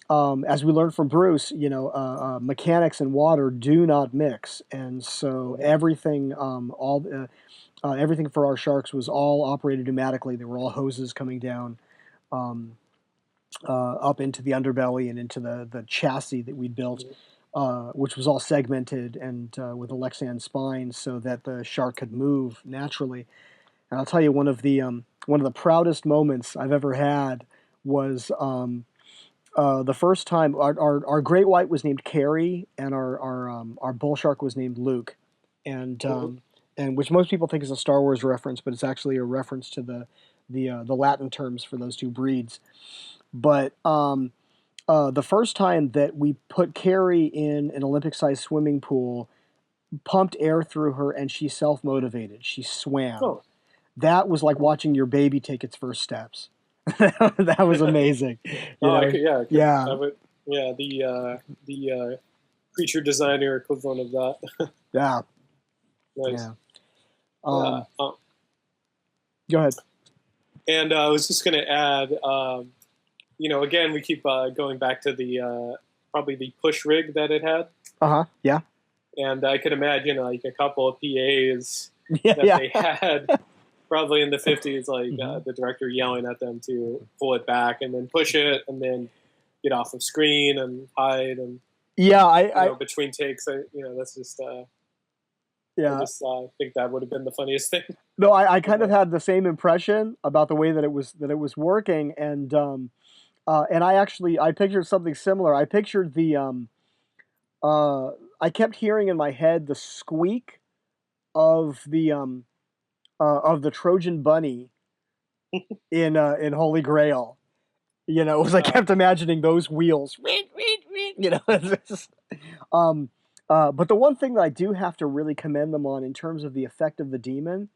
[SPEAKER 3] as we learned from Bruce, mechanics and water do not mix, and so
[SPEAKER 2] Mhm.
[SPEAKER 3] everything for our sharks was all operated pneumatically. They were all hoses coming down um, up into the underbelly and into the chassis that we built,
[SPEAKER 2] Mhm.
[SPEAKER 3] which was all segmented and with a Lexan spine so that the shark could move naturally. And I'll tell you, one of the proudest moments I've ever had was the first time our great white was named Carrie, and our bull shark was named Luke, and
[SPEAKER 2] Mhm.
[SPEAKER 3] um, and which most people think is a Star Wars reference, but it's actually a reference to the Latin terms for those two breeds. But the first time that we put Carrie in an Olympic-sized swimming pool, pumped air through her, and she self-motivated. She swam.
[SPEAKER 2] Oh.
[SPEAKER 3] That was like
[SPEAKER 2] Mhm.
[SPEAKER 3] watching your baby take its first steps. That was amazing.
[SPEAKER 2] Oh, I could. Yeah, I could. I
[SPEAKER 3] Yeah,
[SPEAKER 2] would. Yeah, the creature designer equivalent of that.
[SPEAKER 3] yeah,
[SPEAKER 2] Nice.
[SPEAKER 3] yeah.
[SPEAKER 2] Yeah.
[SPEAKER 3] Um, Go ahead.
[SPEAKER 2] And I was just going to add, again, we keep going back to the probably the push rig that it had,
[SPEAKER 3] Uh-huh. Yeah.
[SPEAKER 2] and I could imagine like a couple of PAs
[SPEAKER 3] Yeah,
[SPEAKER 2] that
[SPEAKER 3] yeah.
[SPEAKER 2] they had probably in the 50s, like
[SPEAKER 3] Hmm.
[SPEAKER 2] the director yelling at them to pull it back and then push it and then get off of screen and hide and
[SPEAKER 3] Yeah, I
[SPEAKER 2] between takes. That's just I
[SPEAKER 3] yeah.
[SPEAKER 2] just think that would have been the funniest thing.
[SPEAKER 3] No, I kind of
[SPEAKER 2] Yeah.
[SPEAKER 3] had the same impression about the way that it was working, and I pictured something similar. I pictured uh I kept hearing in my head the squeak of the Trojan bunny in Holy Grail. You know, it was I kept imagining those wheels. You know, but the one thing that I do have to really commend them on in terms of the effect of the demon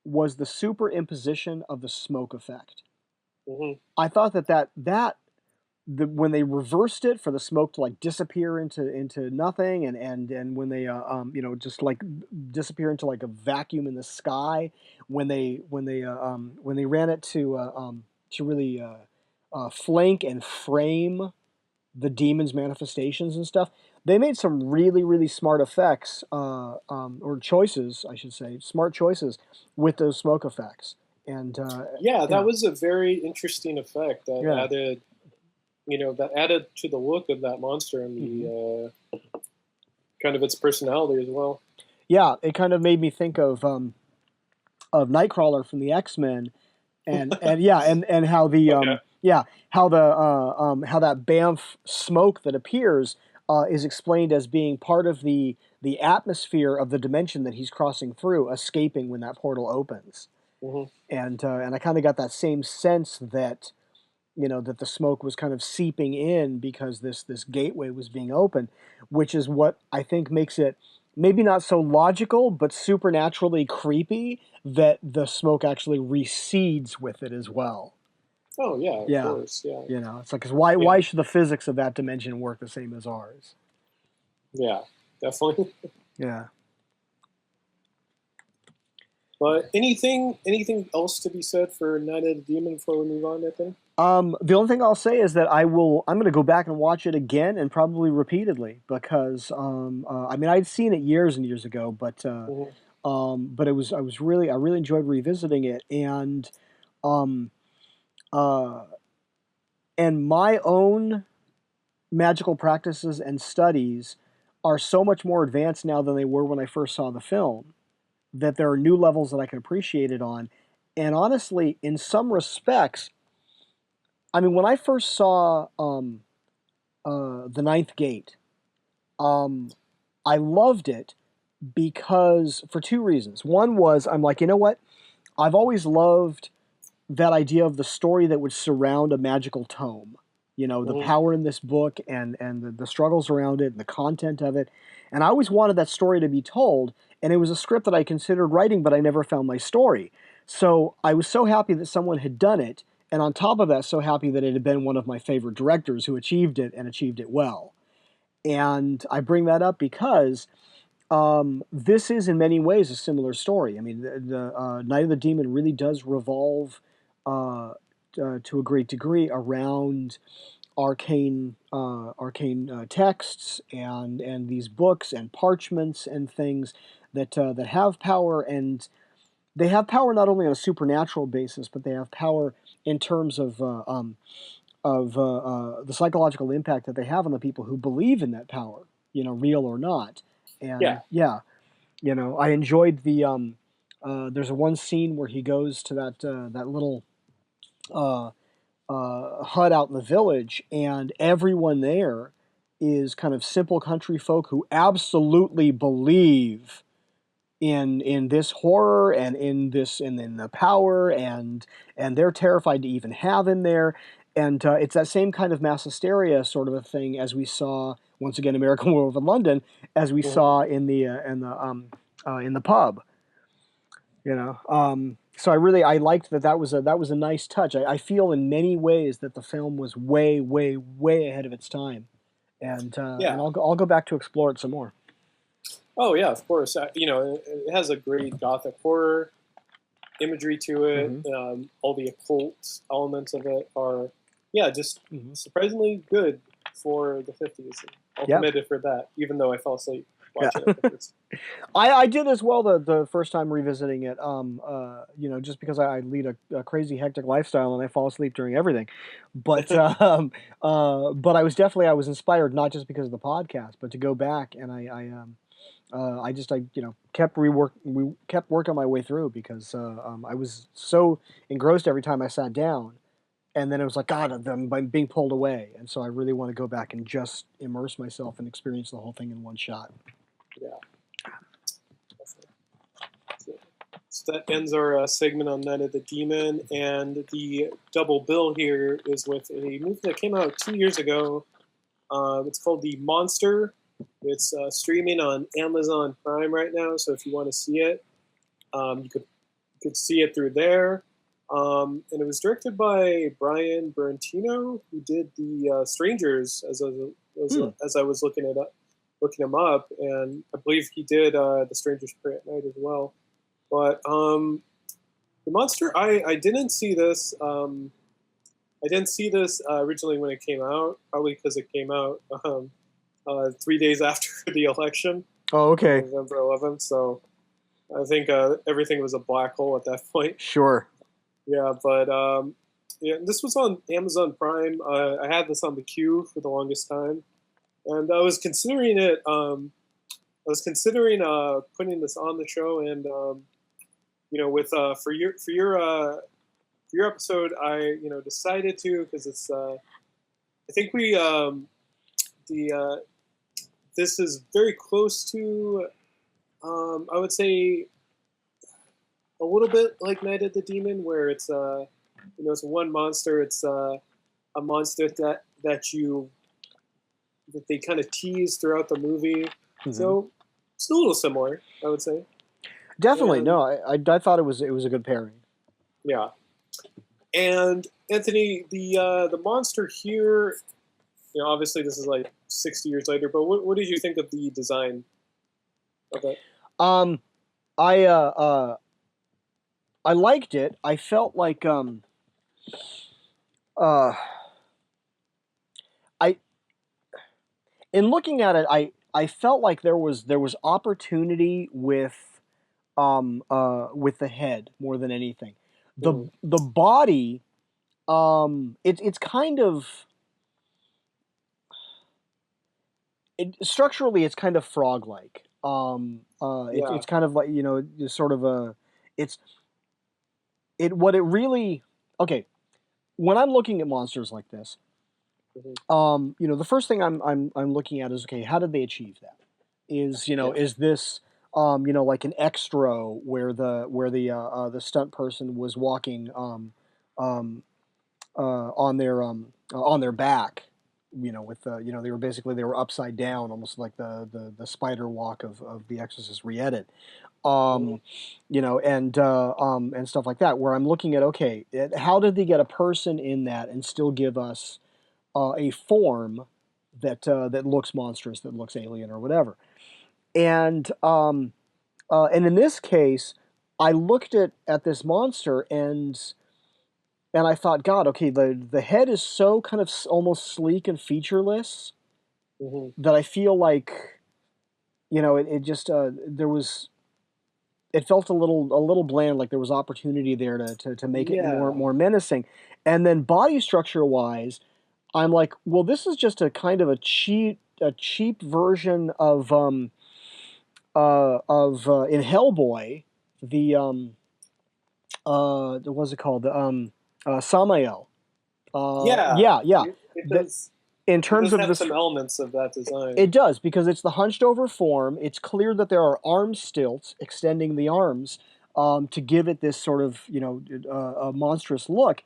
[SPEAKER 3] was the superimposition of the smoke effect.
[SPEAKER 2] Mm-hmm.
[SPEAKER 3] I thought when they reversed it for the smoke to like disappear into nothing, and when they just like disappear into like a vacuum in the sky, when they ran it to really flank and frame the demon's manifestations and stuff, they made some really really smart effects or choices, I should say, smart choices with those smoke effects. And
[SPEAKER 2] that was a very interesting effect that added, that added to the look of that monster and the kind of its personality as well.
[SPEAKER 3] Yeah, it kind of made me think of Nightcrawler from the X-Men, and how the how that Banff smoke that appears is explained as being part of the atmosphere of the dimension that he's crossing through, escaping when that portal opens.
[SPEAKER 2] Mm-hmm.
[SPEAKER 3] And I kind of got that same sense that that the smoke was kind of seeping in because this gateway was being opened, which is what I think makes it maybe not so logical but supernaturally creepy that the smoke actually recedes with it as well.
[SPEAKER 2] Oh yeah, of course, yeah.
[SPEAKER 3] It's like, 'cause why should the physics of that dimension work the same as ours?
[SPEAKER 2] Yeah, definitely.
[SPEAKER 3] Yeah.
[SPEAKER 2] But anything else to be said for Night of the Demon before we move on, I think?
[SPEAKER 3] The only thing I'll say is that I'm going to go back and watch it again, and probably repeatedly, because I mean, I'd seen it years and years ago, but I really enjoyed revisiting it, and my own magical practices and studies are so much more advanced now than they were when I first saw the film, that there are new levels that I can appreciate it on. And honestly, in some respects, I mean, when I first saw The Ninth Gate, I loved it because for two reasons. One was, I'm like, you know what? I've always loved that idea of the story that would surround a magical tome. The power in this book, and the struggles around it and the content of it. And I always wanted that story to be told, and it was a script that I considered writing, but I never found my story. So I was so happy that someone had done it, and on top of that, so happy that it had been one of my favorite directors who achieved it, and achieved it well. And I bring that up because this is in many ways a similar story. I mean, the Night of the Demon really does revolve to a great degree around arcane texts and these books and parchments and things that have power, and they have power not only on a supernatural basis, but they have power in terms of the psychological impact that they have on the people who believe in that power, real or not. And I enjoyed the there's one scene where he goes to that little hut out in the village, and everyone there is kind of simple country folk who absolutely believe in this horror and in the power, and they're terrified to even have him there. And it's that same kind of mass hysteria sort of a thing as we saw once again American Werewolf in London, as we saw in the pub. So I liked that was a nice touch. I feel in many ways that the film was way way way ahead of its time, and I'll go back to explore it some more.
[SPEAKER 2] Oh yeah, of course. It has a great gothic horror imagery to it.
[SPEAKER 3] Mm-hmm.
[SPEAKER 2] All the occult elements of it are, just surprisingly good for the 50s. I'll commit it for that, even though I fell asleep watching it.
[SPEAKER 3] I did as well the first time revisiting it. Just because I lead a crazy hectic lifestyle and I fall asleep during everything, but but I was inspired not just because of the podcast, but to go back, and I kept working my way through, because I was so engrossed every time I sat down, and then it was like, God, I'm being pulled away, and so I really want to go back and just immerse myself and experience the whole thing in one shot.
[SPEAKER 2] Yeah. So that ends our segment on Night of the Demon, and the double bill here is with a movie that came out 2 years ago. It's called The Monster. It's streaming on Amazon Prime right now, so if you want to see it, you could see it through there. And it was directed by Brian Bertino, who did the Strangers, as I was looking him up, and I believe he did the Strangers Pray at Night as well. But the Monster, I didn't see this. I didn't see this originally when it came out, probably because it came out 3 days after the election.
[SPEAKER 3] Oh, okay.
[SPEAKER 2] November 11th. So I think everything was a black hole at that point.
[SPEAKER 3] Sure.
[SPEAKER 2] Yeah, but yeah, this was on Amazon Prime. I had this on the queue for the longest time, and I was considering it. I was considering putting this on the show, and with for your episode, I decided to, because it's I think we this is very close to I would say a little bit like Night of the Demon, where it's it's one monster. It's a monster that they kind of tease throughout the movie.
[SPEAKER 3] Mm-hmm.
[SPEAKER 2] So it's a little similar, I would say.
[SPEAKER 3] Definitely.
[SPEAKER 2] And,
[SPEAKER 3] no, I thought it was a good pairing.
[SPEAKER 2] Yeah. And Anthony, the monster here, obviously this is like 60 years later, but what did you think of the design of it?
[SPEAKER 3] I liked it. I felt like in looking at it, I felt like there was opportunity with the head more than anything. The body, it's kind of structurally it's kind of frog-like. It's kind of like sort of a what it really okay. When I'm looking at monsters like this, the first thing I'm looking at is, okay, how did they achieve that? Is this like an extra where the stunt person was walking on their back, with they were upside down, almost like the spider walk of the Exorcist re-edit. And stuff like that, where I'm looking at, okay, how did they get a person in that and still give us a form that looks monstrous, that looks alien or whatever. And in this case, I looked at this monster and I thought, God, okay, the head is so kind of almost sleek and featureless that I feel like, it just there was. It felt a little bland, like there was opportunity there to make it more menacing. And then body structure wise, I'm like, well, this is just a kind of a cheap version of in Hellboy, the what's it called, Samael. Yeah.
[SPEAKER 2] It does.
[SPEAKER 3] In terms of
[SPEAKER 2] some elements of that design.
[SPEAKER 3] It does, because it's the hunched over form. It's clear that there are arm stilts extending the arms to give it this sort of a monstrous look.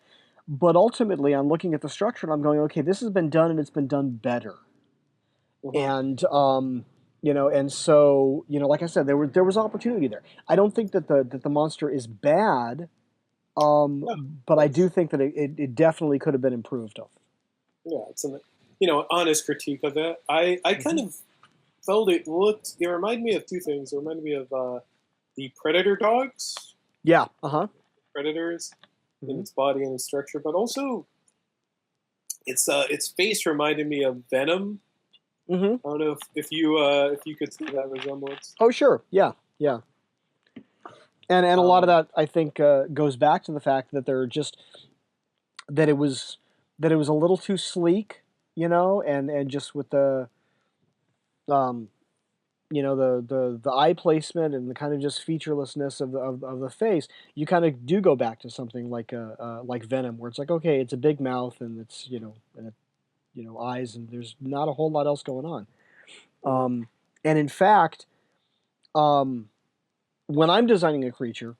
[SPEAKER 3] But ultimately, I'm looking at the structure and I'm going, okay, this has been done and it's been done better. And and so like I said, there was opportunity there. I don't think that the monster is bad, but I do think that it definitely could have been improved on.
[SPEAKER 2] Yeah, it's an honest critique of it. I kind of felt it reminded me of two things. It reminded me of the Predator dogs.
[SPEAKER 3] Yeah.
[SPEAKER 2] Predators in its body and its structure, but also its face reminded me of Venom. I don't know if you could see that resemblance.
[SPEAKER 3] Oh, sure. Yeah. And a lot of that, I think, goes back to the fact that it was a little too sleek, and just with the the eye placement and the kind of just featurelessness of the face, you kind of do go back to something like Venom, where it's like, okay, it's a big mouth and it's eyes, and there's not a whole lot else going on. And in fact, when I'm designing a creature,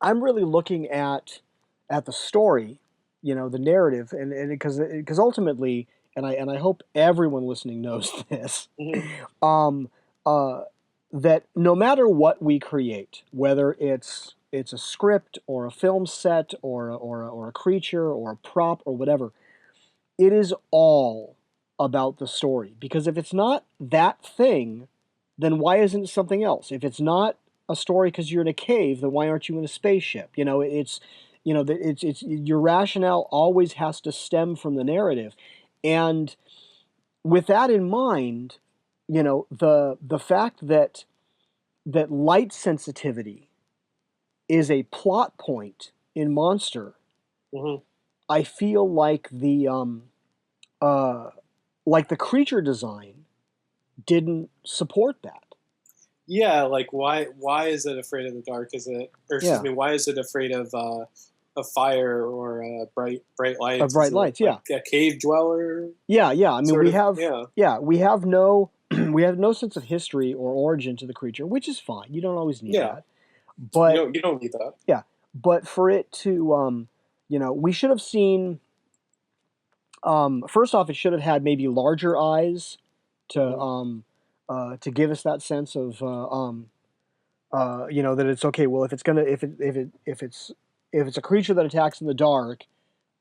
[SPEAKER 3] I'm really looking at the story, the narrative, and because ultimately, and I hope everyone listening knows this,
[SPEAKER 2] Mhm.
[SPEAKER 3] um, uh, that no matter what we create, whether it's a script or a film set or a creature or a prop or whatever, it is all about the story. Because if it's not that thing, then why isn't it something else? If it's not a story because you're in a cave, then why aren't you in a spaceship? It's your rationale always has to stem from the narrative, and with that in mind, the fact that light sensitivity is a plot point in Monster,
[SPEAKER 2] Mhm.
[SPEAKER 3] I feel uh, like the creature design didn't support that.
[SPEAKER 2] Yeah, like why is it afraid of the dark? Is it, or excuse
[SPEAKER 3] Yeah,
[SPEAKER 2] me, why is it afraid of fire or bright
[SPEAKER 3] of
[SPEAKER 2] lights? Is
[SPEAKER 3] bright
[SPEAKER 2] it
[SPEAKER 3] lights.
[SPEAKER 2] like
[SPEAKER 3] Yeah,
[SPEAKER 2] a cave dweller
[SPEAKER 3] yeah. I mean,
[SPEAKER 2] sort
[SPEAKER 3] we
[SPEAKER 2] of?
[SPEAKER 3] have
[SPEAKER 2] Yeah,
[SPEAKER 3] we have no we have no sense of history or origin to the creature, which is fine. You don't always need
[SPEAKER 2] yeah.
[SPEAKER 3] that, but
[SPEAKER 2] You don't need that.
[SPEAKER 3] yeah, but for it to we should have seen. First off, it should have had maybe larger eyes
[SPEAKER 2] Mhm.
[SPEAKER 3] to give us that sense of that it's okay. Well, if it's gonna if it's a creature that attacks in the dark,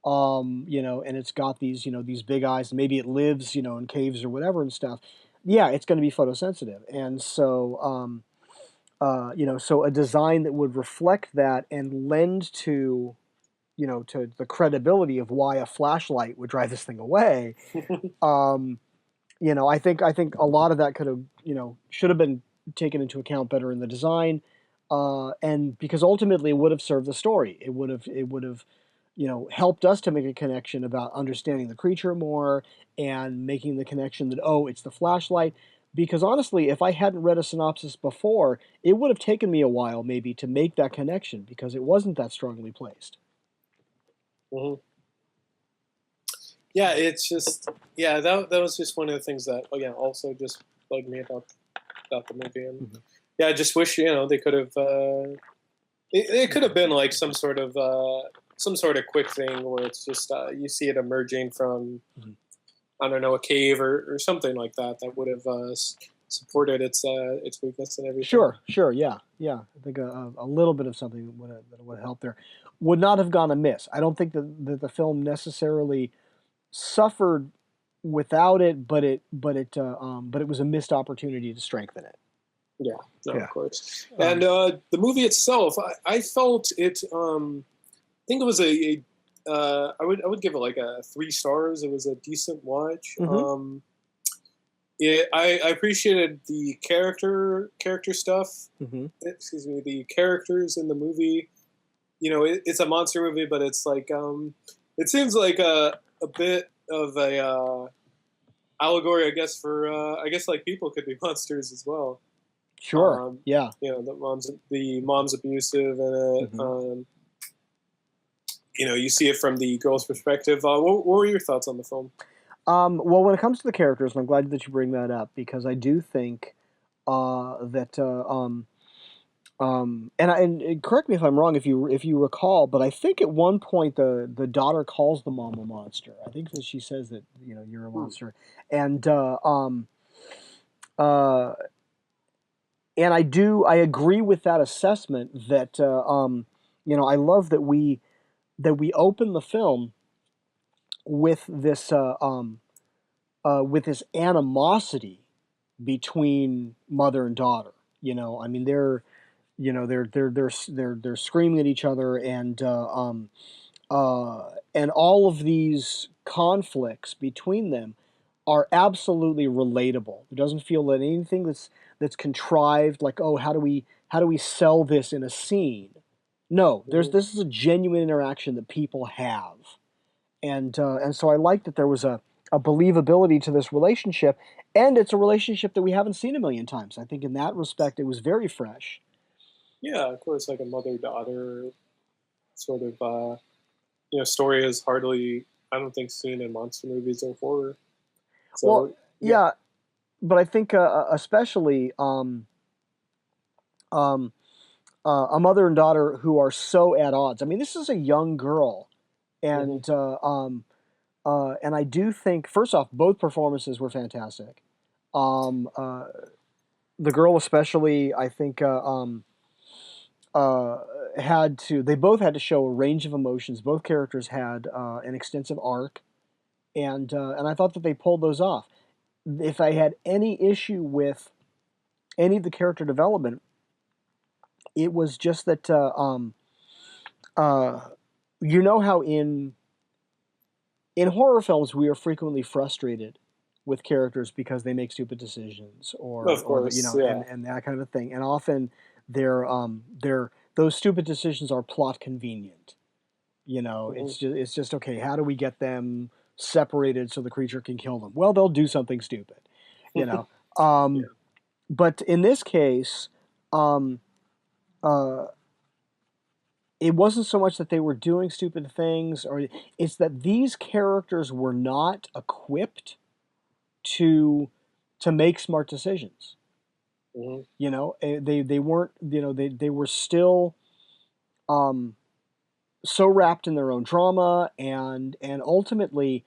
[SPEAKER 3] and it's got these these big eyes, and maybe it lives in caves or whatever and stuff. Yeah, it's going to be photosensitive, and so so a design that would reflect that and lend to to the credibility of why a flashlight would drive this thing away. Um, I think a lot of that could have should have been taken into account better in the design, and because ultimately it would have served the story. It would have helped us to make a connection about understanding the creature more and making the connection that, oh, it's the flashlight. Because honestly, if I hadn't read a synopsis before, it would have taken me a while maybe to make that connection because it wasn't that strongly placed.
[SPEAKER 2] Mhm. Yeah, it's just, yeah, that was just one of the things that, oh yeah, also just bugged me about the movie. And
[SPEAKER 3] Mhm.
[SPEAKER 2] yeah, I just wish they could have it could have been like some sort of quick thing where it's just you see it emerging from,
[SPEAKER 3] Mhm.
[SPEAKER 2] I don't know, a cave or something like that that would have supported its weakness and everything.
[SPEAKER 3] Sure, yeah. I think a little bit of something that would help there would not have gone amiss. I don't think that the film necessarily suffered without it, but it was a missed opportunity to strengthen it.
[SPEAKER 2] Yeah, no, of
[SPEAKER 3] Yeah.
[SPEAKER 2] course. And
[SPEAKER 3] Um,
[SPEAKER 2] the movie itself, I felt it. I think it was I would give it like a 3 stars. It was a decent watch.
[SPEAKER 3] hmm
[SPEAKER 2] I appreciated the character stuff.
[SPEAKER 3] hmm
[SPEAKER 2] Excuse me, the characters in the movie. It's a monster movie, but it's like it seems like a bit of a allegory, I guess, for I guess like people could be monsters as well.
[SPEAKER 3] Sure. Yeah.
[SPEAKER 2] The mom's abusive, and it.
[SPEAKER 3] hmm
[SPEAKER 2] You see it from the girl's perspective. What were your thoughts on the film?
[SPEAKER 3] Well, when it comes to the characters, and I'm glad that you bring that up because I do think that and correct me if I'm wrong if you recall, but I think at one point the daughter calls the mom a monster. I think that she says that you're a
[SPEAKER 2] Hmm.
[SPEAKER 3] monster, and uh, and I agree with that assessment that I love that we open the film with this animosity between mother and daughter. I mean they're screaming at each other and all of these conflicts between them are absolutely relatable. It doesn't feel that anything that's contrived, like, oh, how do we sell this in a scene? No,
[SPEAKER 2] Mhm.
[SPEAKER 3] this is a genuine interaction that people have, and so I like that there was a believability to this relationship, and it's a relationship that we haven't seen a million times. I think in that respect, it was very fresh.
[SPEAKER 2] Yeah, of course, like a mother-daughter sort of story is hardly, I don't think, seen in monster movies or horror.
[SPEAKER 3] Well,
[SPEAKER 2] So yeah.
[SPEAKER 3] yeah, but I think especially um, a mother and daughter who are so at odds. I mean, this is a young girl,
[SPEAKER 2] Hmm.
[SPEAKER 3] and I do think, first off, both performances were fantastic. Um, uh, the girl especially, I think, uh, they both had to show a range of emotions. Both characters had an extensive arc, and I thought that they pulled those off. If I had any issue with any of the character development, it was just that uh, you know how in horror films we are frequently frustrated with characters because they make stupid decisions
[SPEAKER 2] Of
[SPEAKER 3] or the, you
[SPEAKER 2] course,
[SPEAKER 3] know
[SPEAKER 2] yeah.
[SPEAKER 3] and that kind of thing, and often they're those stupid decisions are plot convenient.
[SPEAKER 2] Hmm.
[SPEAKER 3] It's just okay, how do we get them separated so the creature can kill them? Well, they'll do something stupid, you know.
[SPEAKER 2] Yeah.
[SPEAKER 3] um, but in this case, um, uh, it wasn't so much that they were doing stupid things, or it's that these characters were not equipped to make smart decisions.
[SPEAKER 2] Hmm.
[SPEAKER 3] They weren't, they were still um, so wrapped in their own drama, and ultimately,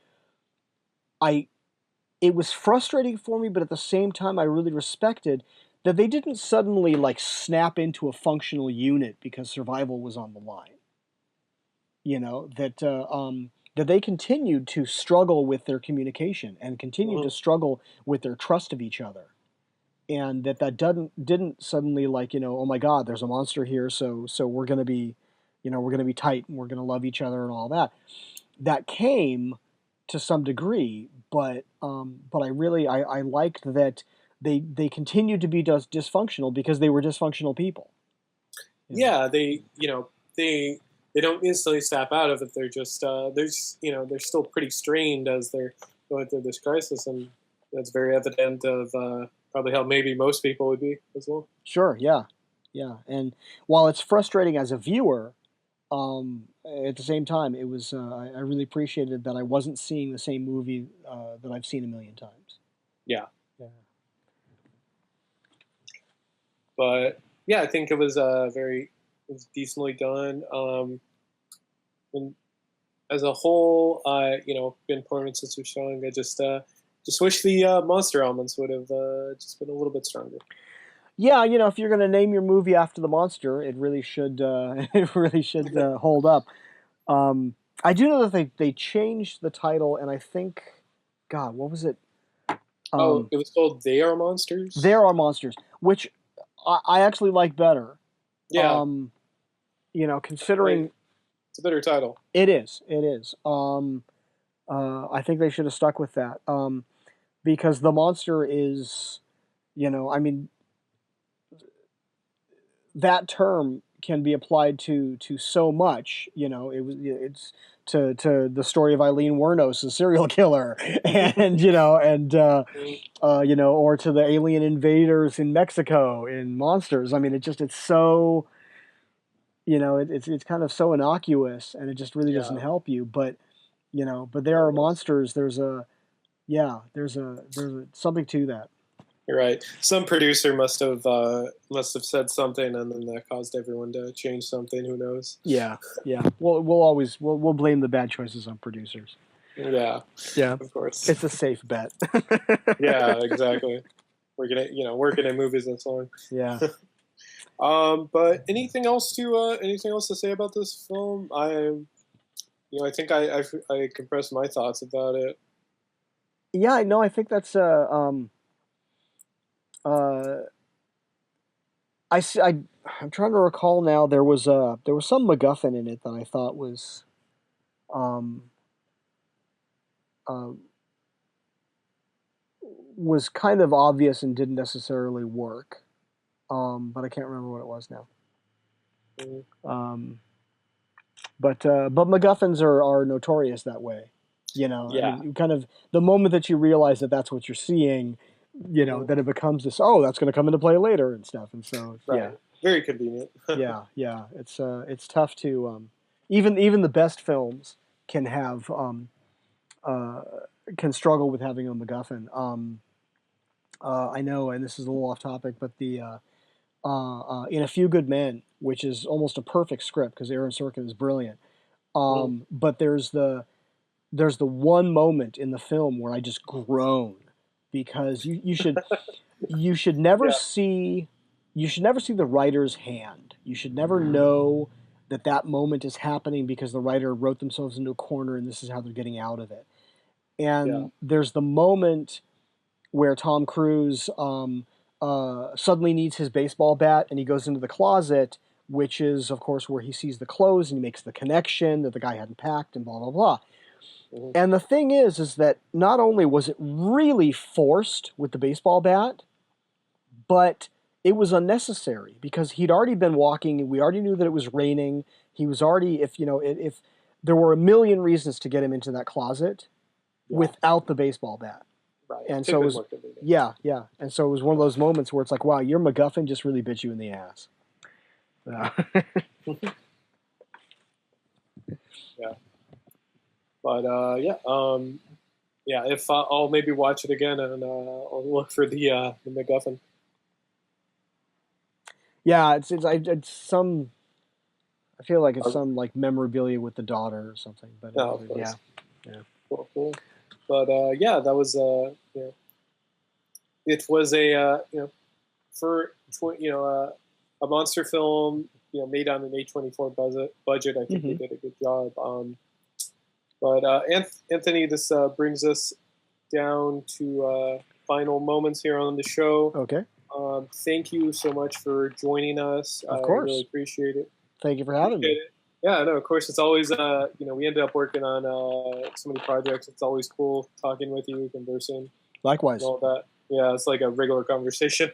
[SPEAKER 3] I it was frustrating for me, but at the same time, I really respected that they didn't suddenly like snap into a functional unit because survival was on the line. That they continued to struggle with their communication and continued
[SPEAKER 2] Hmm.
[SPEAKER 3] to struggle with their trust of each other, and that didn't suddenly, like, oh my god, there's a monster here, so we're gonna be, we're gonna be tight and we're gonna love each other and all that. That came to some degree, but I liked that they continued to be dysfunctional because they were dysfunctional people.
[SPEAKER 2] Yeah, they they don't instantly snap out of it. They're just they're still pretty strained as they're going through this crisis, and that's very evident of probably how maybe most people would be as well.
[SPEAKER 3] Sure, yeah, yeah. And while it's frustrating as a viewer, at the same time, it was I really appreciated that I wasn't seeing the same movie that I've seen a million times.
[SPEAKER 2] Yeah,
[SPEAKER 3] Yeah.
[SPEAKER 2] but yeah, I think it was it was decently done. And as a whole, been performances were showing. I just wish the monster elements would have just been a little bit stronger.
[SPEAKER 3] Yeah, if you're going to name your movie after the monster, it really should it really should hold up. Um, I do know that they changed the title, and I think, God, what was it?
[SPEAKER 2] Oh,
[SPEAKER 3] Um,
[SPEAKER 2] it was called They Are Monsters.
[SPEAKER 3] there are monsters, which I actually like better.
[SPEAKER 2] Yeah,
[SPEAKER 3] Um,
[SPEAKER 2] I,
[SPEAKER 3] considering
[SPEAKER 2] it's a better title.
[SPEAKER 3] it is. I think they should have stuck with that. Because the monster is, I mean, that term can be applied to so much. It's to the story of Eileen Wuornos, a serial killer, and or to the alien invaders in Mexico in Monsters. I mean, it's so, it's kind of so innocuous, and it just really doesn't
[SPEAKER 2] Yeah,
[SPEAKER 3] help you. But there
[SPEAKER 2] no,
[SPEAKER 3] are
[SPEAKER 2] it is.
[SPEAKER 3] monsters. There's something to that.
[SPEAKER 2] You're right. Some producer must have said something, and then that caused everyone to change something. Who knows?
[SPEAKER 3] Yeah, yeah. We'll blame the bad choices on producers.
[SPEAKER 2] Yeah,
[SPEAKER 3] Yeah,
[SPEAKER 2] of course.
[SPEAKER 3] it's a safe bet.
[SPEAKER 2] Yeah, exactly. We're gonna working in movies and so
[SPEAKER 3] Yeah.
[SPEAKER 2] on. But anything else to say about this film? I think I compressed my thoughts about it.
[SPEAKER 3] Yeah, I know. I think that's uh I see. I'm trying to recall now. There was some MacGuffin in it that I thought um uh, was kind of obvious and didn't necessarily work. But I can't remember what it was now.
[SPEAKER 2] Mm.
[SPEAKER 3] Um, but MacGuffins are notorious that way. I
[SPEAKER 2] Yeah.
[SPEAKER 3] mean, you kind of, the moment that you realize that that's what you're seeing,
[SPEAKER 2] Hmm.
[SPEAKER 3] then it becomes this, oh, that's going to come into play later and stuff. And so, yeah,
[SPEAKER 2] Right. Very convenient.
[SPEAKER 3] yeah. It's tough to even the best films can have uh, can struggle with having a MacGuffin. I know, and this is a little off topic, but the in A Few Good Men, which is almost a perfect script because Aaron Sorkin is brilliant. But there's the one moment in the film where I just groan because you should never see the writer's hand. You should never know that moment is happening because the writer wrote themselves into a corner and this is how they're getting out of it. And there's the moment where Tom Cruise suddenly needs his baseball bat and he goes into the closet, which is, of course, where he sees the clothes and he makes the connection that the guy hadn't packed and blah, blah, blah. And the thing is that not only was it really forced with the baseball bat, but it was unnecessary because he'd already been walking. We already knew that it was raining. He was already, if there were a million reasons to get him into that closet without the baseball bat.
[SPEAKER 2] Right.
[SPEAKER 3] And so it was, and so it was one of those moments where it's like, wow, your MacGuffin just really bit you in the ass.
[SPEAKER 2] But if I'll maybe watch it again and I'll look for the MacGuffin.
[SPEAKER 3] Yeah, it's some. I feel like it's some like memorabilia with the daughter or something. But yeah.
[SPEAKER 2] Cool. But that was it was a for a monster film made on an A24 budget. I think they did a good job. But Anthony, this brings us down to final moments here on the show.
[SPEAKER 3] Okay.
[SPEAKER 2] Thank you so much for joining us.
[SPEAKER 3] Of course.
[SPEAKER 2] I really appreciate it.
[SPEAKER 3] Thank you for having me.
[SPEAKER 2] Yeah, no, of course. It's always, we ended up working on so many projects. It's always cool talking with you, conversing.
[SPEAKER 3] Likewise.
[SPEAKER 2] All that. Yeah, it's like a regular conversation.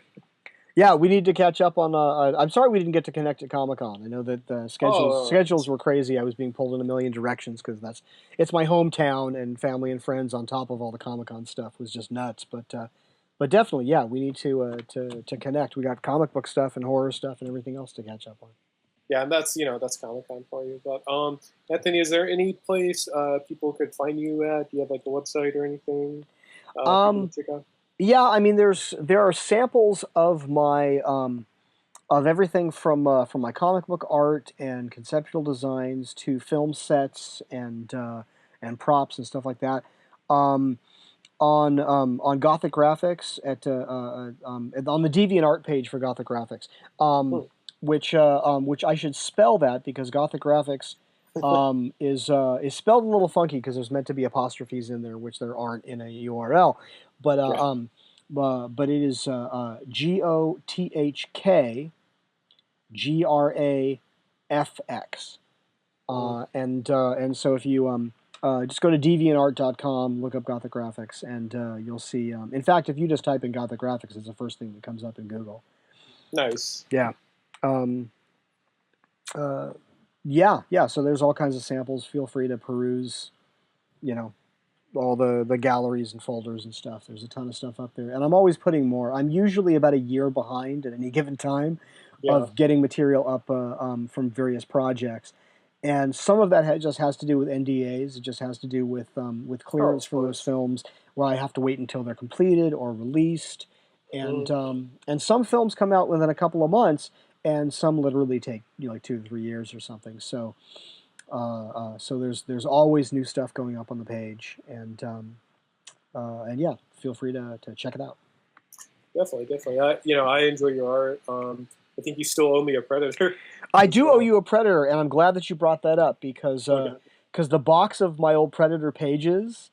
[SPEAKER 3] Yeah, we need to catch up on. I'm sorry we didn't get to connect at Comic-Con. I know that the schedules were crazy. I was being pulled in a million directions because it's my hometown, and family and friends on top of all the Comic-Con stuff was just nuts. But definitely, yeah, we need to connect. We got comic book stuff and horror stuff and everything else to catch up on.
[SPEAKER 2] Yeah, and that's Comic-Con for you. But Anthony, is there any place people could find you at? Do you have like a website or anything? Check out?
[SPEAKER 3] Yeah, I mean, there are samples of my of everything from my comic book art and conceptual designs to film sets and props and stuff like that. On Gothic Graphics on the DeviantArt page for Gothic Graphics, which I should spell that because Gothic Graphics is spelled a little funky because there's meant to be apostrophes in there, which there aren't in a URL. But it is GOTHK GRAFX, and so if you just go to deviantart.com, look up Gothic Graphics, and you'll see. In fact, if you just type in Gothic Graphics, it's the first thing that comes up in Google.
[SPEAKER 2] Nice.
[SPEAKER 3] Yeah. Yeah. So there's all kinds of samples. Feel free to peruse. All the galleries and folders and stuff. There's a ton of stuff up there. And I'm always putting more. I'm usually about a year behind at any given time of getting material up from various projects. And some of that just has to do with NDAs. It just has to do with clearance for those films where I have to wait until they're completed or released. And some films come out within a couple of months, and some literally take like 2 to 3 years or something. So there's always new stuff going up on the page, and yeah, feel free to check it out.
[SPEAKER 2] Definitely. I enjoy your art. I think you still owe me a Predator.
[SPEAKER 3] I do owe you a Predator, and I'm glad that you brought that up because the box of my old Predator pages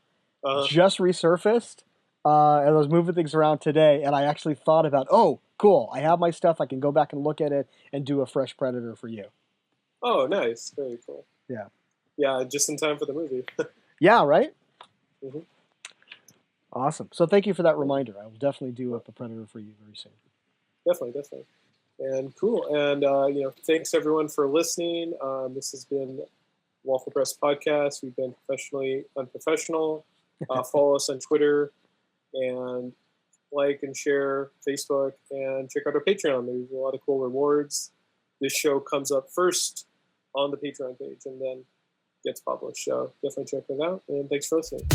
[SPEAKER 3] just resurfaced. And I was moving things around today, and I actually thought about, oh, cool, I have my stuff. I can go back and look at it and do a fresh Predator for you.
[SPEAKER 2] Oh, nice. Very cool.
[SPEAKER 3] Yeah.
[SPEAKER 2] Yeah, just in time for the movie.
[SPEAKER 3] Yeah, right? Mm-hmm. Awesome. So thank you for that reminder. I will definitely do up a Predator for you very soon.
[SPEAKER 2] Definitely. And cool. And, thanks everyone for listening. This has been Waffle Press Podcast. We've been professionally unprofessional. Follow us on Twitter and like and share Facebook and check out our Patreon. There's a lot of cool rewards. This show comes up first on the Patreon page and then gets published. So definitely check that out. And thanks for listening.